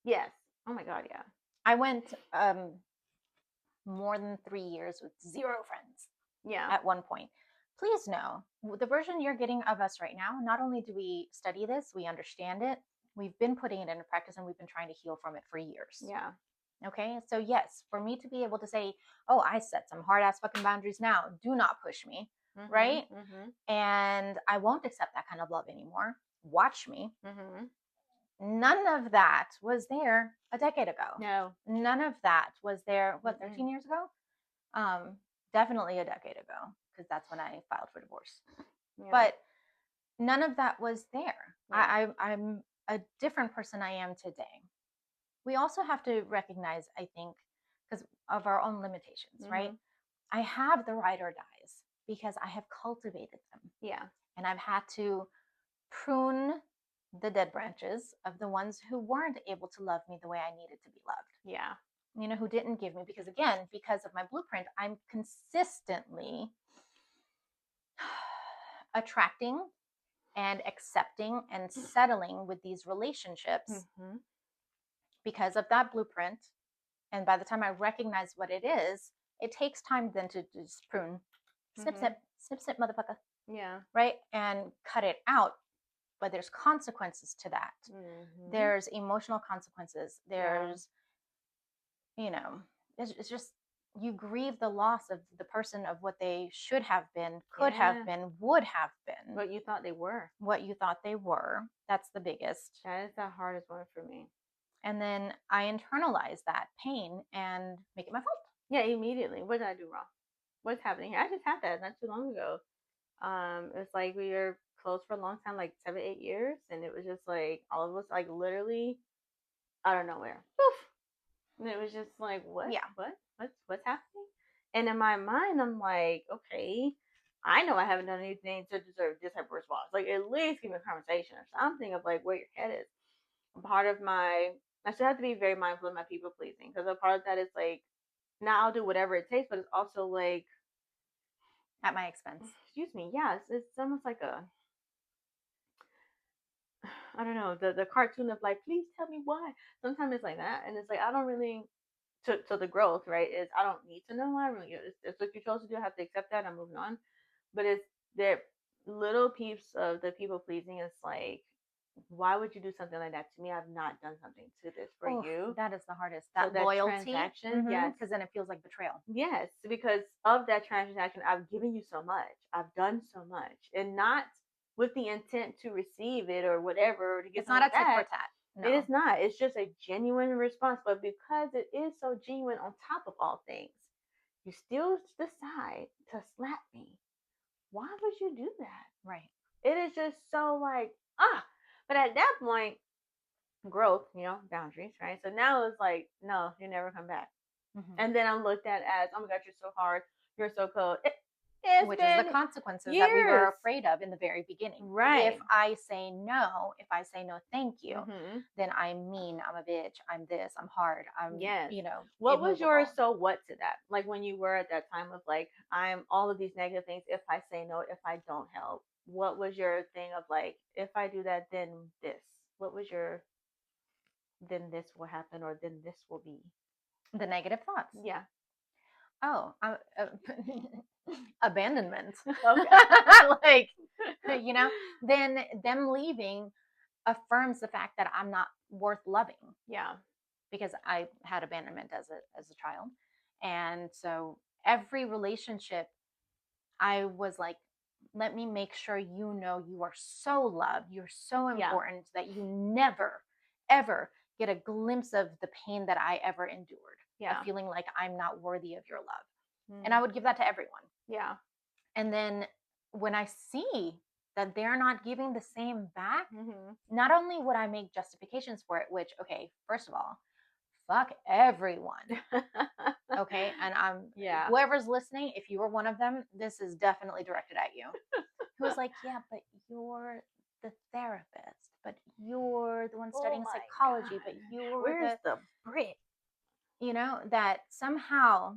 Yes. Oh my God, yeah. I went more than 3 years with 0 friends. Yeah. At one point. Please know, the version you're getting of us right now, not only do we study this, we understand it, we've been putting it into practice, and we've been trying to heal from it for years. Yeah. Okay, so yes, for me to be able to say, oh, I set some hard ass fucking boundaries now, do not push me, right? And I won't accept that kind of love anymore. Watch me. None of that was there a decade ago. No. None of that was there, 13 years ago? Definitely a decade ago, because that's when I filed for divorce. Yeah. But none of that was there. Yeah. I'm a different person I am today. We also have to recognize, I think, because of our own limitations, right? I have the ride or dies because I have cultivated them. Yeah. And I've had to prune the dead branches of the ones who weren't able to love me the way I needed to be loved. Yeah. Who didn't give me, because again, because of my blueprint, I'm consistently attracting and accepting and settling with these relationships because of that blueprint. And by the time I recognize what it is, it takes time then to just prune, snip, snip, motherfucker. Yeah. Right? And cut it out. But there's consequences to that. There's emotional consequences. There's, it's just, you grieve the loss of the person, of what they should have been, could have been, would have been. What you thought they were. What you thought they were. That's the biggest. That is the hardest one for me. And then I internalize that pain and make it my fault. Yeah, immediately. What did I do wrong? What's happening here? I just had that not too long ago. It was like we were close for a long time, like 7-8 years, and it was just like all of us, like literally out of nowhere, poof, and it was just like, what's happening? And in my mind, I'm like, okay, I know I haven't done anything to deserve this type of response. Like, at least give me a conversation or something of like where your head is. Part of I still have to be very mindful of my people pleasing, because a part of that is like, now I'll do whatever it takes, but it's also like at my expense. Excuse me. Yes, it's almost like I don't know, the cartoon of like, please tell me why. Sometimes it's like that, and it's like, I don't really. So the growth, right, is I don't need to know why. Really, it's what you chose to do. I have to accept that. I'm moving on. But it's there little peeps of the people pleasing. It's like, why would you do something like that to me? I've not done something to this for you. That is the hardest. That loyalty, transaction, yes, because then it feels like betrayal. Yes, because of that transaction, I've given you so much. I've done so much, and not with the intent to receive it or whatever. Or to get it's not a tit for tat. No. It is not. It's just a genuine response. But because it is so genuine on top of all things, you still decide to slap me. Why would you do that? Right. It is just so like, But at that point, growth, boundaries, right? So now it's like, no, you never come back. Mm-hmm. And then I'm looked at as, oh my God, you're so hard, you're so cold. Which is the consequences that we were afraid of in the very beginning. Right. If I say no thank you, then I'm mean, I'm a bitch, I'm this, I'm hard, I'm, What immovable. was your so what to that? Like when you were at that time of like, I'm all of these negative things if I say no, if I don't help. What was your thing of like, if I do that, then this? What was your, then this will happen or then this will be? The negative thoughts. Yeah. Oh, abandonment. Okay. Like, then them leaving affirms the fact that I'm not worth loving. Yeah. Because I had abandonment as a child. And so every relationship, I was like, let me make sure you know you are so loved, you're so important, that you never, ever get a glimpse of the pain that I ever endured. Of feeling like I'm not worthy of your love. And I would give that to everyone. Yeah. And then when I see that they're not giving the same back, not only would I make justifications for it, which, okay, first of all, fuck everyone. Okay. And whoever's listening, if you were one of them, this is definitely directed at you. Who was like, yeah, but you're the therapist, but you're the one studying psychology, God. but you're Where's the Brit? That somehow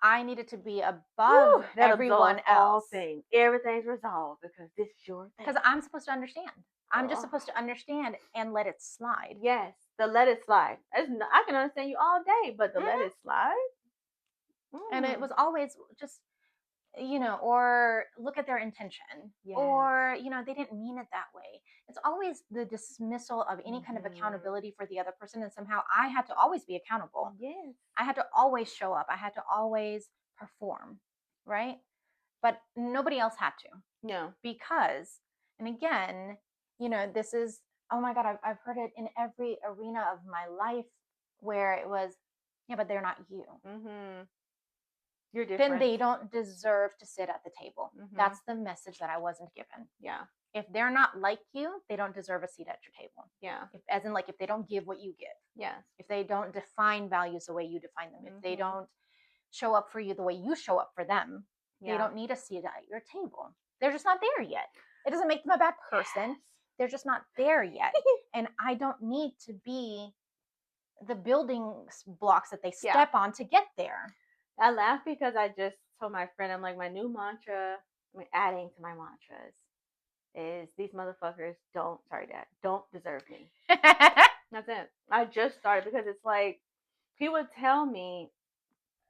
I needed to be above everyone else. Everything's resolved because this is your thing. Because I'm supposed to understand. I'm just supposed to understand and let it slide. Yes, the let it slide. I can understand you all day, but the let it slide? And it was always just, or look at their intention. Yes. Or, they didn't mean it that way. It's always the dismissal of any kind of accountability for the other person. And somehow I had to always be accountable. Yes. I had to always show up. I had to always perform, right? But nobody else had to. No. Because, and again, this is, oh my God, I've heard it in every arena of my life where it was, yeah, but they're not you. Mm-hmm. You're different. Then they don't deserve to sit at the table. That's the message that I wasn't given. Yeah. If they're not like you, they don't deserve a seat at your table. Yeah. As in, like, if they don't give what you give. Yes. If they don't define values the way you define them. If they don't show up for you the way you show up for them, they don't need a seat at your table. They're just not there yet. It doesn't make them a bad person. Yes. They're just not there yet. And I don't need to be the building blocks that they step on to get there. I laugh because I just told my friend, I'm like, my new mantra, adding to my mantras is these motherfuckers don't deserve me. That's it. I just started because it's like, he would tell me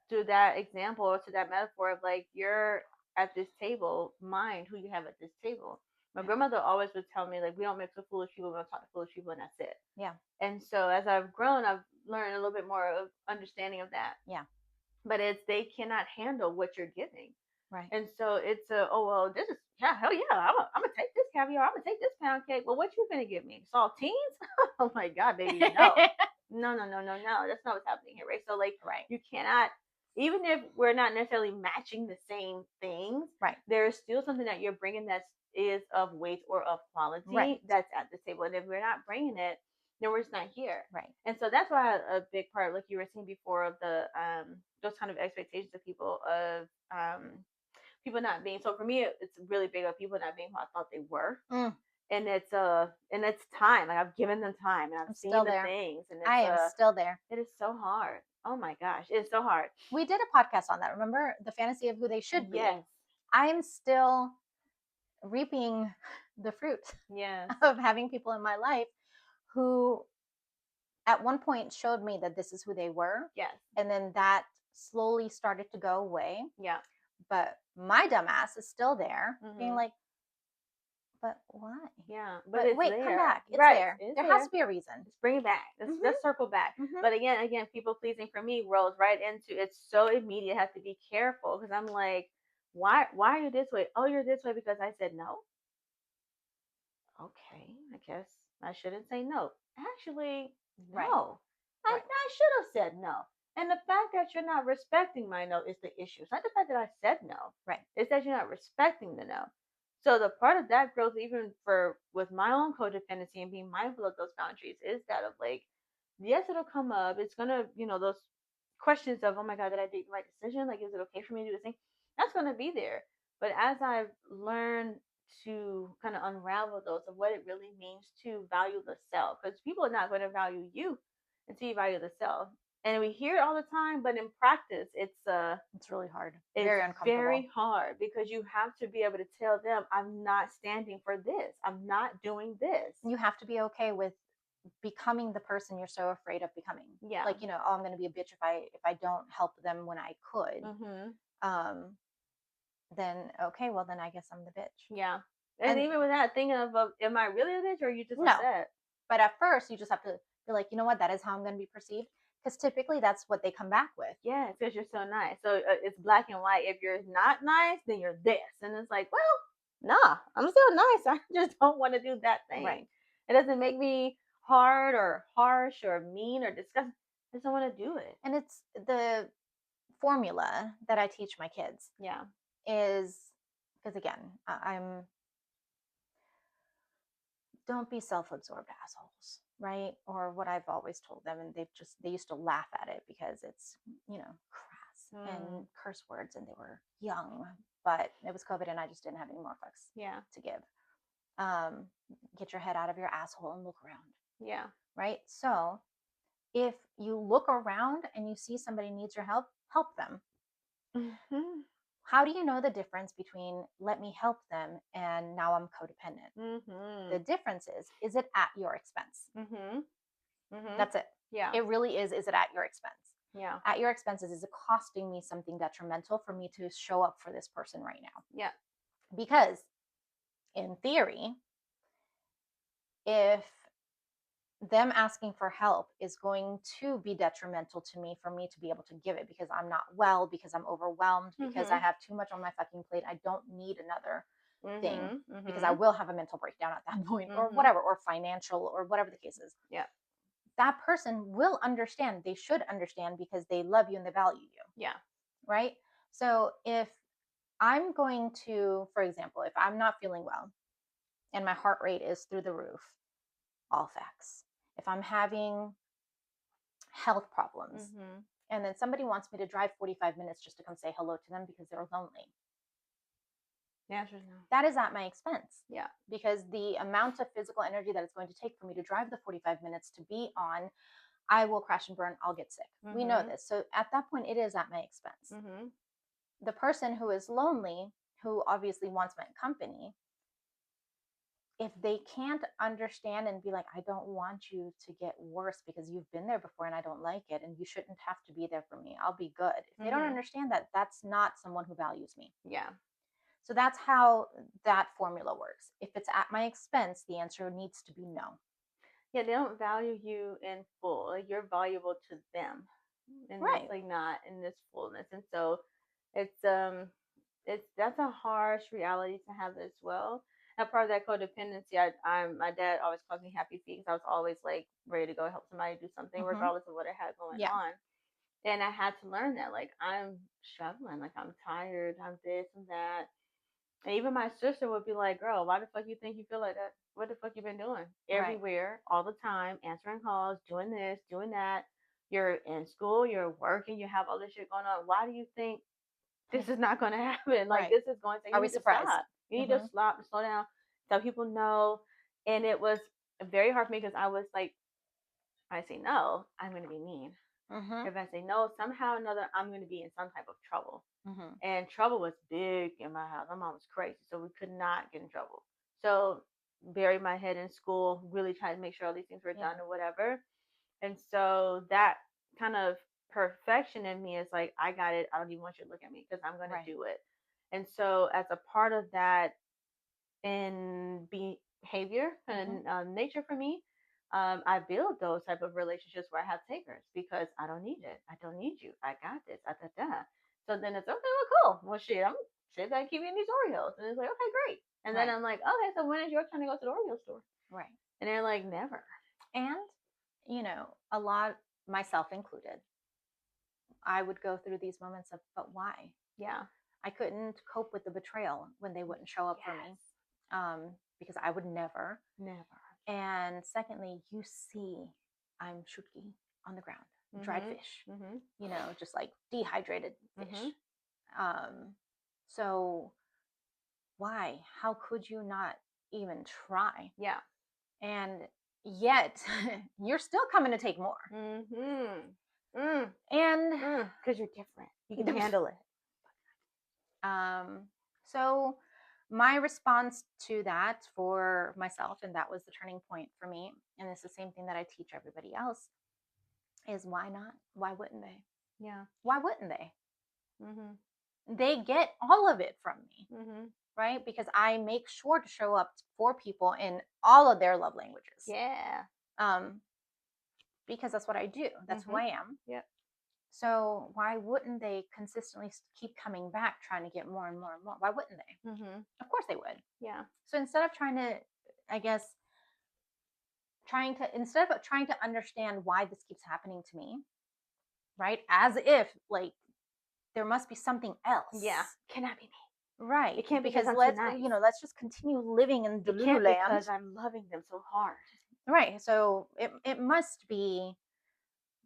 through that example or to that metaphor of like, you're at this table, mind who you have at this table. My grandmother always would tell me, like, we don't mix with foolish people, we don't talk to foolish people, and that's it. Yeah. And so as I've grown, I've learned a little bit more of understanding of that. Yeah. But they cannot handle what you're giving. Right. And so it's this is, hell yeah, I'm going to take this caviar, I'm going to take this pound cake. Well, what you going to give me? Saltines? Oh my God, baby, no. No. That's not what's happening here, right? So like, you cannot, even if we're not necessarily matching the same things, right? There's still something that you're bringing that is of weight or of quality that's at the table. And if we're not bringing it, then we're just not here. Right. And so that's why a big part, like you were saying before, of the those kind of expectations of people of people not being. So for me, it's really big of people not being who I thought they were. And it's time. Like I've given them time, and I've seen the things. And I am still there. It is so hard. Oh my gosh, it's so hard. We did a podcast on that. Remember the fantasy of who they should be. Yes. I'm still reaping the fruit. Yes. Of having people in my life who at one point showed me that this is who they were. Yes. And then that slowly started to go away. Yeah. But my dumbass is still there, being like, but why? Yeah. But wait, there. Come back. It's there. There has to be a reason. Let's bring it back. Let's circle back. But again, people pleasing for me rolls right into, it's so immediate. I have to be careful because I'm like, why are you this way? Oh, you're this way because I said no. Okay, I guess I shouldn't say no. actually, Right. no. Right. I should have said no. And the fact that you're not respecting my no is the issue. It's not the fact that I said no. Right. It's that you're not respecting the no. So the part of that growth, even for with my own codependency and being mindful of those boundaries, is that of like, yes, it'll come up. It's gonna, those questions of, oh my God, did I make the right decision? Like, is it okay for me to do this thing? That's gonna be there. But as I've learned to kind of unravel those of what it really means to value the self, because people are not going to value you until you value the self. And we hear it all the time, but in practice, it's really hard. it's Very uncomfortable. very hard because you have to be able to tell them, I'm not standing for this. I'm not doing this. You have to be okay with becoming the person you're so afraid of becoming. Yeah. Like, oh, I'm going to be a bitch if I don't help them when I could. Then okay, well then I guess I'm the bitch. Yeah. And even with that, thinking of, am I really a bitch or are you just upset? But at first, you just have to be like, you know what, that is how I'm going to be perceived. Because typically that's what they come back with. Yeah, because you're so nice. So it's black and white. If you're not nice, then you're this. And it's like, well, nah, I'm still nice. I just don't want to do that thing. Right. It doesn't make me hard or harsh or mean or disgusting. I just don't want to do it. And it's the formula that I teach my kids. Yeah. Is because again, don't be self-absorbed assholes, right? Or what I've always told them, and they used to laugh at it because it's, crass and curse words, and they were young, but it was COVID and I just didn't have any more fucks to give. Get your head out of your asshole and look around. Yeah. Right? So if you look around and you see somebody needs your help, help them. Mm-hmm. How do you know the difference between let me help them and now I'm codependent? Mm-hmm. The difference is it at your expense? Mm-hmm. Mm-hmm. That's it. Yeah. It really is it at your expense? Yeah. At your expenses, is it costing me something detrimental for me to show up for this person right now? Yeah. Because in theory, if them asking for help is going to be detrimental to me for me to be able to give it because I'm not well, because I'm overwhelmed, because I have too much on my fucking plate. I don't need another thing because I will have a mental breakdown at that point or whatever, or financial or whatever the case is. Yeah. That person will understand. They should understand because they love you and they value you. Yeah. Right? So if I'm going to, for example, if I'm not feeling well and my heart rate is through the roof, all facts. If I'm having health problems and then somebody wants me to drive 45 minutes just to come say hello to them because they're lonely. Yeah, sure. That is at my expense. Yeah. Because the amount of physical energy that it's going to take for me to drive the 45 minutes to be on, I will crash and burn, I'll get sick. We know this. So at that point, it is at my expense. The person who is lonely, who obviously wants my company, if they can't understand and be like, I don't want you to get worse because you've been there before and I don't like it and you shouldn't have to be there for me, I'll be good. If they don't understand that, that's not someone who values me. Yeah. So that's how that formula works. If it's at my expense, the answer needs to be no. Yeah, they don't value you in full. Like, you're valuable to them. And right. It's like not in this fullness. And so that's a harsh reality to have as well. And part of that codependency, my dad always calls me happy feet because I was always like ready to go help somebody do something regardless of what I had going on. And I had to learn that, like, I'm struggling, like I'm tired, I'm this and that. And even my sister would be like, girl, why the fuck you think you feel like that? What the fuck you been doing? Everywhere, all the time, answering calls, doing this, doing that. You're in school, you're working, you have all this shit going on. Why do you think this is not going to happen? Like, this is going to, you need to stop. You need to slow down, tell people no. And it was very hard for me because I was like, I say no, I'm going to be mean. If I say no, somehow or another, I'm going to be in some type of trouble. And trouble was big in my house. My mom was crazy, so we could not get in trouble. So buried my head in school, really tried to make sure all these things were done or whatever. And so that kind of perfection in me is like, I got it. I don't even want you to look at me because I'm going to do it. And so as a part of that in behavior and nature for me, I build those type of relationships where I have takers because I don't need it. I don't need you. I got this. So then it's okay. Well, cool. Well, shit, I'm shit that keep eating these Oreos, and it's like, okay, great. And then I'm like, okay, so when is your time to go to the Oreo store? Right. And they're like, never. And, a lot, myself included, I would go through these moments of, but why? Yeah. I couldn't cope with the betrayal when they wouldn't show up for me, because I would never. And secondly, you see, I'm shutki on the ground, dried fish, just like dehydrated fish. So why? How could you not even try? Yeah. And yet, you're still coming to take more. And because you're different, you can handle it. So my response to that for myself, and that was the turning point for me, and it's the same thing that I teach everybody else, is why not? Why wouldn't they? Yeah. Why wouldn't they? They get all of it from me, right? Because I make sure to show up for people in all of their love languages. Yeah. Because that's what I do. That's who I am. Yep. So why wouldn't they consistently keep coming back, trying to get more and more and more? Why wouldn't they? Of course they would. Yeah. So instead of trying to, I guess, instead of trying to understand why this keeps happening to me, right? As if like there must be something else. Yeah. Cannot be me. Right. It can't be because let's let's just continue living in the land because I'm loving them so hard. Right. So it must be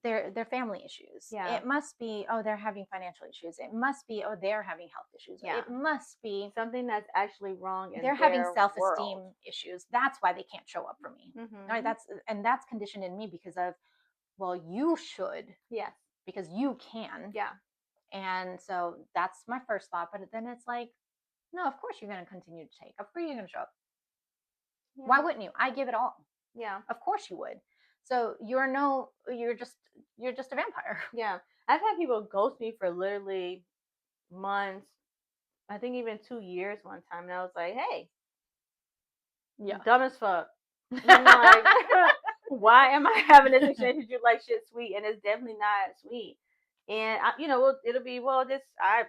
their family issues. Yeah. It must be, oh, they're having financial issues. It must be, oh, they're having health issues. Yeah. It must be something that's actually wrong in they're having self-esteem issues. That's why they can't show up for me. Right. That's conditioned in me because of, well, you should. Yes. Because you can. Yeah. And so that's my first thought. But then it's like, no, of course you're going to continue to take. Of course you're going to show up. Yeah. Why wouldn't you? I give it all. Yeah. Of course you would. So you're just a vampire. Yeah. I've had people ghost me for literally months. I think even 2 years one time. And I was like, hey, yeah, dumb as fuck. Like, why am I having this exchange with you like shit sweet? And it's definitely not sweet. And it'll be, well,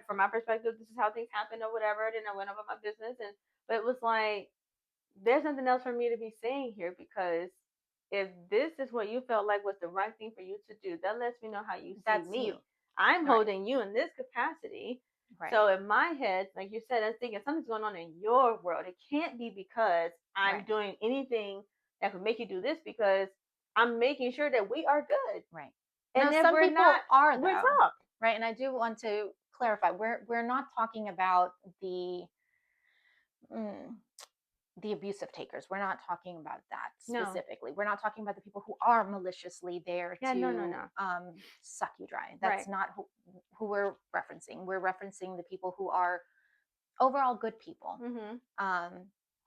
from my perspective, this is how things happen or whatever. Then I went about my business, but it was like, there's nothing else for me to be saying here, because if this is what you felt like was the right thing for you to do, that lets me know how you see me. I'm holding you in this capacity. Right. So in my head, like you said, I'm thinking something's going on in your world. It can't be because I'm doing anything that could make you do this, because I'm making sure that we are good. Right. And now, some people are, though. We're top. Right. And I do want to clarify, we're not talking about the abusive takers. We're not talking about that specifically. No. We're not talking about the people who are maliciously there to suck you dry. That's not who we're referencing. We're referencing the people who are overall good people,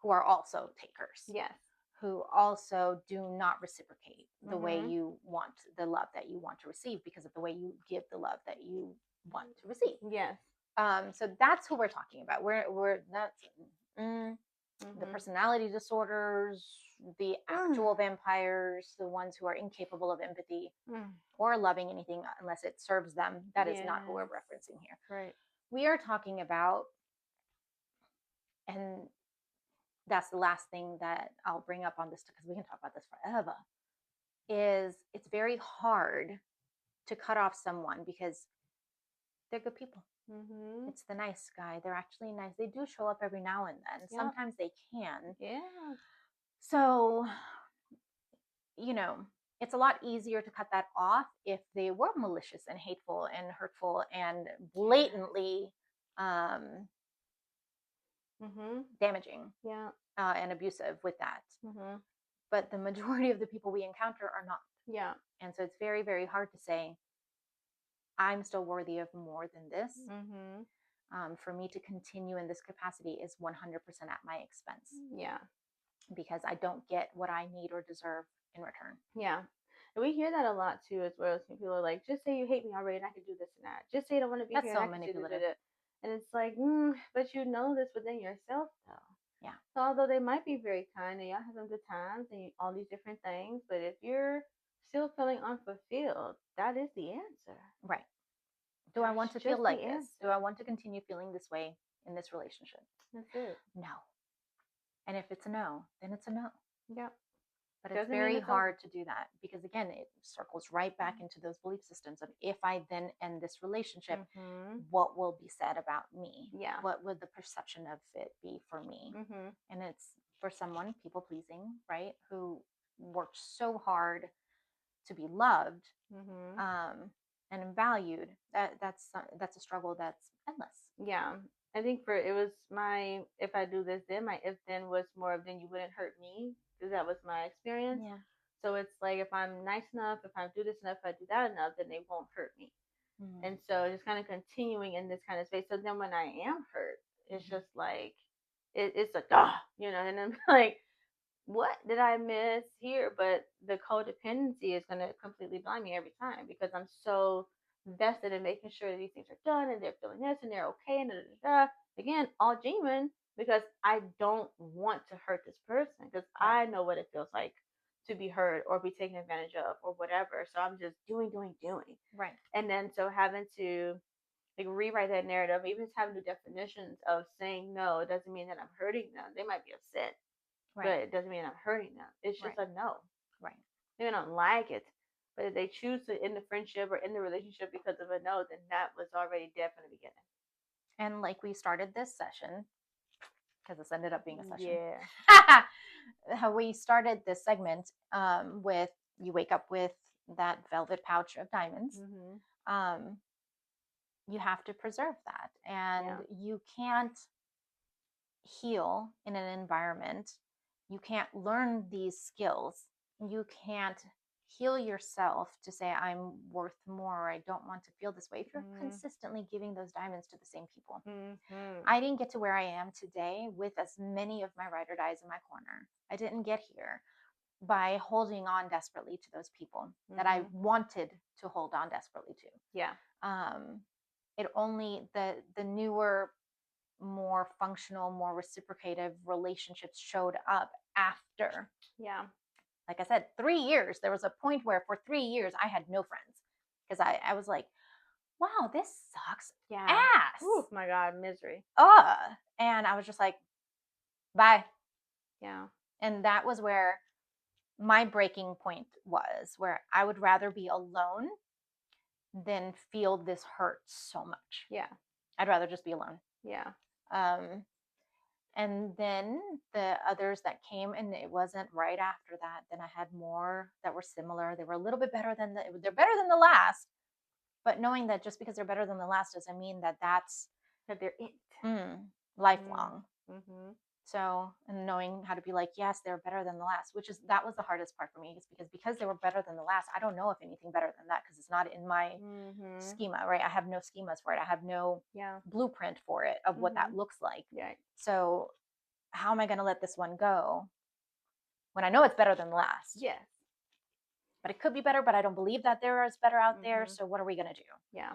who are also takers. Yes. Who also do not reciprocate the way you want the love that you want to receive, because of the way you give the love that you want to receive. Yes. So that's who we're talking about. We're not the personality disorders, the actual vampires, the ones who are incapable of empathy or loving anything unless it serves them. That is not who we're referencing here. Right. We are talking about, and that's the last thing that I'll bring up on this, because we can talk about this forever, is it's very hard to cut off someone because they're good people. It's the nice guy. They're actually nice. They do show up every now and then. Yep. Sometimes they can. Yeah. So, it's a lot easier to cut that off if they were malicious and hateful and hurtful and blatantly damaging. Yeah. And abusive with that. But the majority of the people we encounter are not. Yeah. And so it's very, very hard to say, I'm still worthy of more than this. For me to continue in this capacity is 100% at my expense. Yeah. Because I don't get what I need or deserve in return. Yeah. And we hear that a lot too, as well. People are like, just say you hate me already and I can do this and that. Just say you don't want to be here. That's so manipulative. And it's like, but you know this within yourself though. Yeah. So although they might be very kind and y'all have some good times and all these different things, but if you're still feeling unfulfilled, that is the answer. Right. Do I want to feel like this? Do I want to continue feeling this way in this relationship? That's it. No. And if it's a no, then it's a no. Yep. But it's very hard to do that because, again, it circles right back into those belief systems of, if I then end this relationship, what will be said about me? Yeah. What would the perception of it be for me? And it's, for someone, people pleasing, right, who worked so hard to be loved and valued. That's a struggle that's endless. Yeah. I think it was my, if I do this then, my if then was more of, then you wouldn't hurt me, because that was my experience. Yeah. So it's like, if I'm nice enough, if I do this enough, if I do that enough, then they won't hurt me. And so just kind of continuing in this kind of space. So then when I am hurt, it's just like, it's like, and I'm like, what did I miss here? But the codependency is going to completely blind me every time, because I'm so invested in making sure that these things are done and they're feeling this and they're okay and da, da, da. Again, all genuine, because I don't want to hurt this person, because I know what it feels like to be hurt or be taken advantage of or whatever. So I'm just doing. Right. And then so having to like rewrite that narrative, even just having new definitions of saying no, it doesn't mean that I'm hurting them. They might be upset, but it doesn't mean I'm hurting them. It's just a no. Right. They don't like it, but if they choose to end the friendship or end the relationship because of a no, then that was already dead from the beginning. And like we started this session, because this ended up being a session. Yeah. How we started this segment with, you wake up with that velvet pouch of diamonds. You have to preserve that, and you can't heal in an environment. You can't learn these skills. You can't heal yourself to say, I'm worth more, or I don't want to feel this way, if you're consistently giving those diamonds to the same people. I didn't get to where I am today with as many of my ride or dies in my corner. I didn't get here by holding on desperately to those people that I wanted to hold on desperately to. Yeah. It only, the newer, more functional, more reciprocative relationships showed up after. Yeah. Like I said, 3 years, there was a point where for 3 years I had no friends, because I was like, wow, this sucks ass. Oh my God, misery. And I was just like, bye. Yeah. And that was where my breaking point was, where I would rather be alone than feel this hurt so much. Yeah. I'd rather just be alone. Yeah. And then the others that came, and it wasn't right after that, then I had more that were similar. They were a little bit better than they're better than the last, but knowing that just because they're better than the last doesn't mean that they're it. Lifelong. So, and knowing how to be like, yes, they're better than the last, that was the hardest part for me, is because they were better than the last. I don't know of anything better than that, because it's not in my schema, right? I have no schemas for it. I have no blueprint for it of what that looks like. Yeah. So how am I going to let this one go when I know it's better than the last? Yes. But it could be better, but I don't believe that there is better out there. So what are we going to do? Yeah.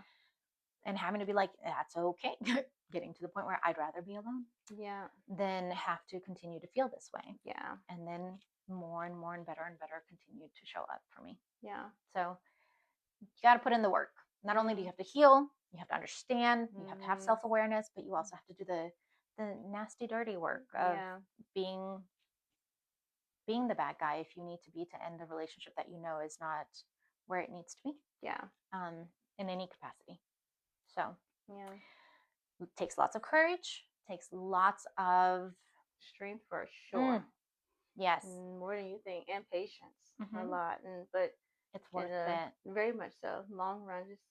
And having to be like, that's okay. Getting to the point where I'd rather be alone. Yeah. Than have to continue to feel this way. Yeah. And then more and more and better continued to show up for me. Yeah. So you got to put in the work. Not only do you have to heal, you have to understand, you have to have self-awareness, but you also have to do the nasty, dirty work of being the bad guy if you need to be, to end the relationship that you know is not where it needs to be. Yeah. In any capacity. So yeah, it takes lots of courage, takes lots of strength for sure. Yes. More than you think, and patience. A lot. But it's worth it. Very much so. Long run, just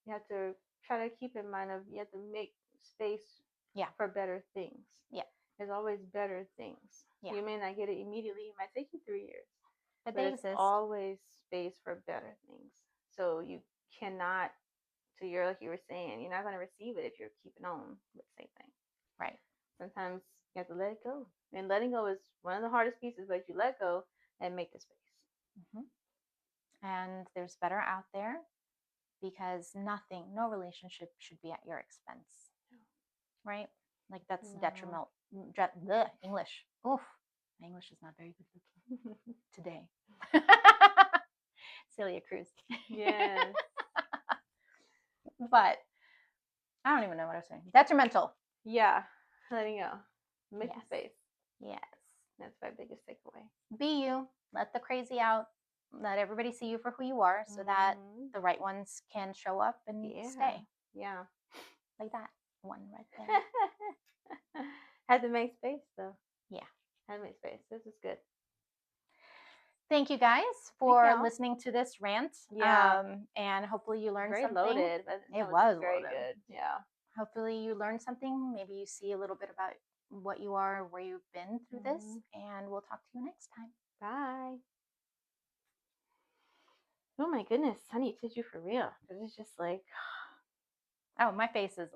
you have to try to keep in mind of, you have to make space for better things. Yeah. There's always better things. Yeah. You may not get it immediately. It might take you 3 years. But they exist. Always space for better things. So you cannot, so you're, like you were saying, you're not going to receive it if you're keeping on with the same thing. Right. Sometimes you have to let it go. And letting go is one of the hardest pieces, but you let go and make the space. And there's better out there, because no relationship should be at your expense. Right? Like that's detrimental. English. Oof. My English is not very good today. Celia Cruz. Yes. But I don't even know what I was saying. Detrimental. Yeah. Letting go. Make space. Yes. That's my biggest takeaway. Be you. let the crazy out, let everybody see you for who you are, so that the right ones can show up and stay. Yeah. Like that one right there. Had to make space though. Yeah. Had to make space. This is good. Thank you guys for listening to this rant. Yeah. And hopefully you learned very something. Loaded, but it was very loaded. good. Yeah. Hopefully you learned something. Maybe you see a little bit about what you are, where you've been through this, and we'll talk to you next time. Bye. Oh my goodness, honey, did you for real? Because it's just like, oh, my face is like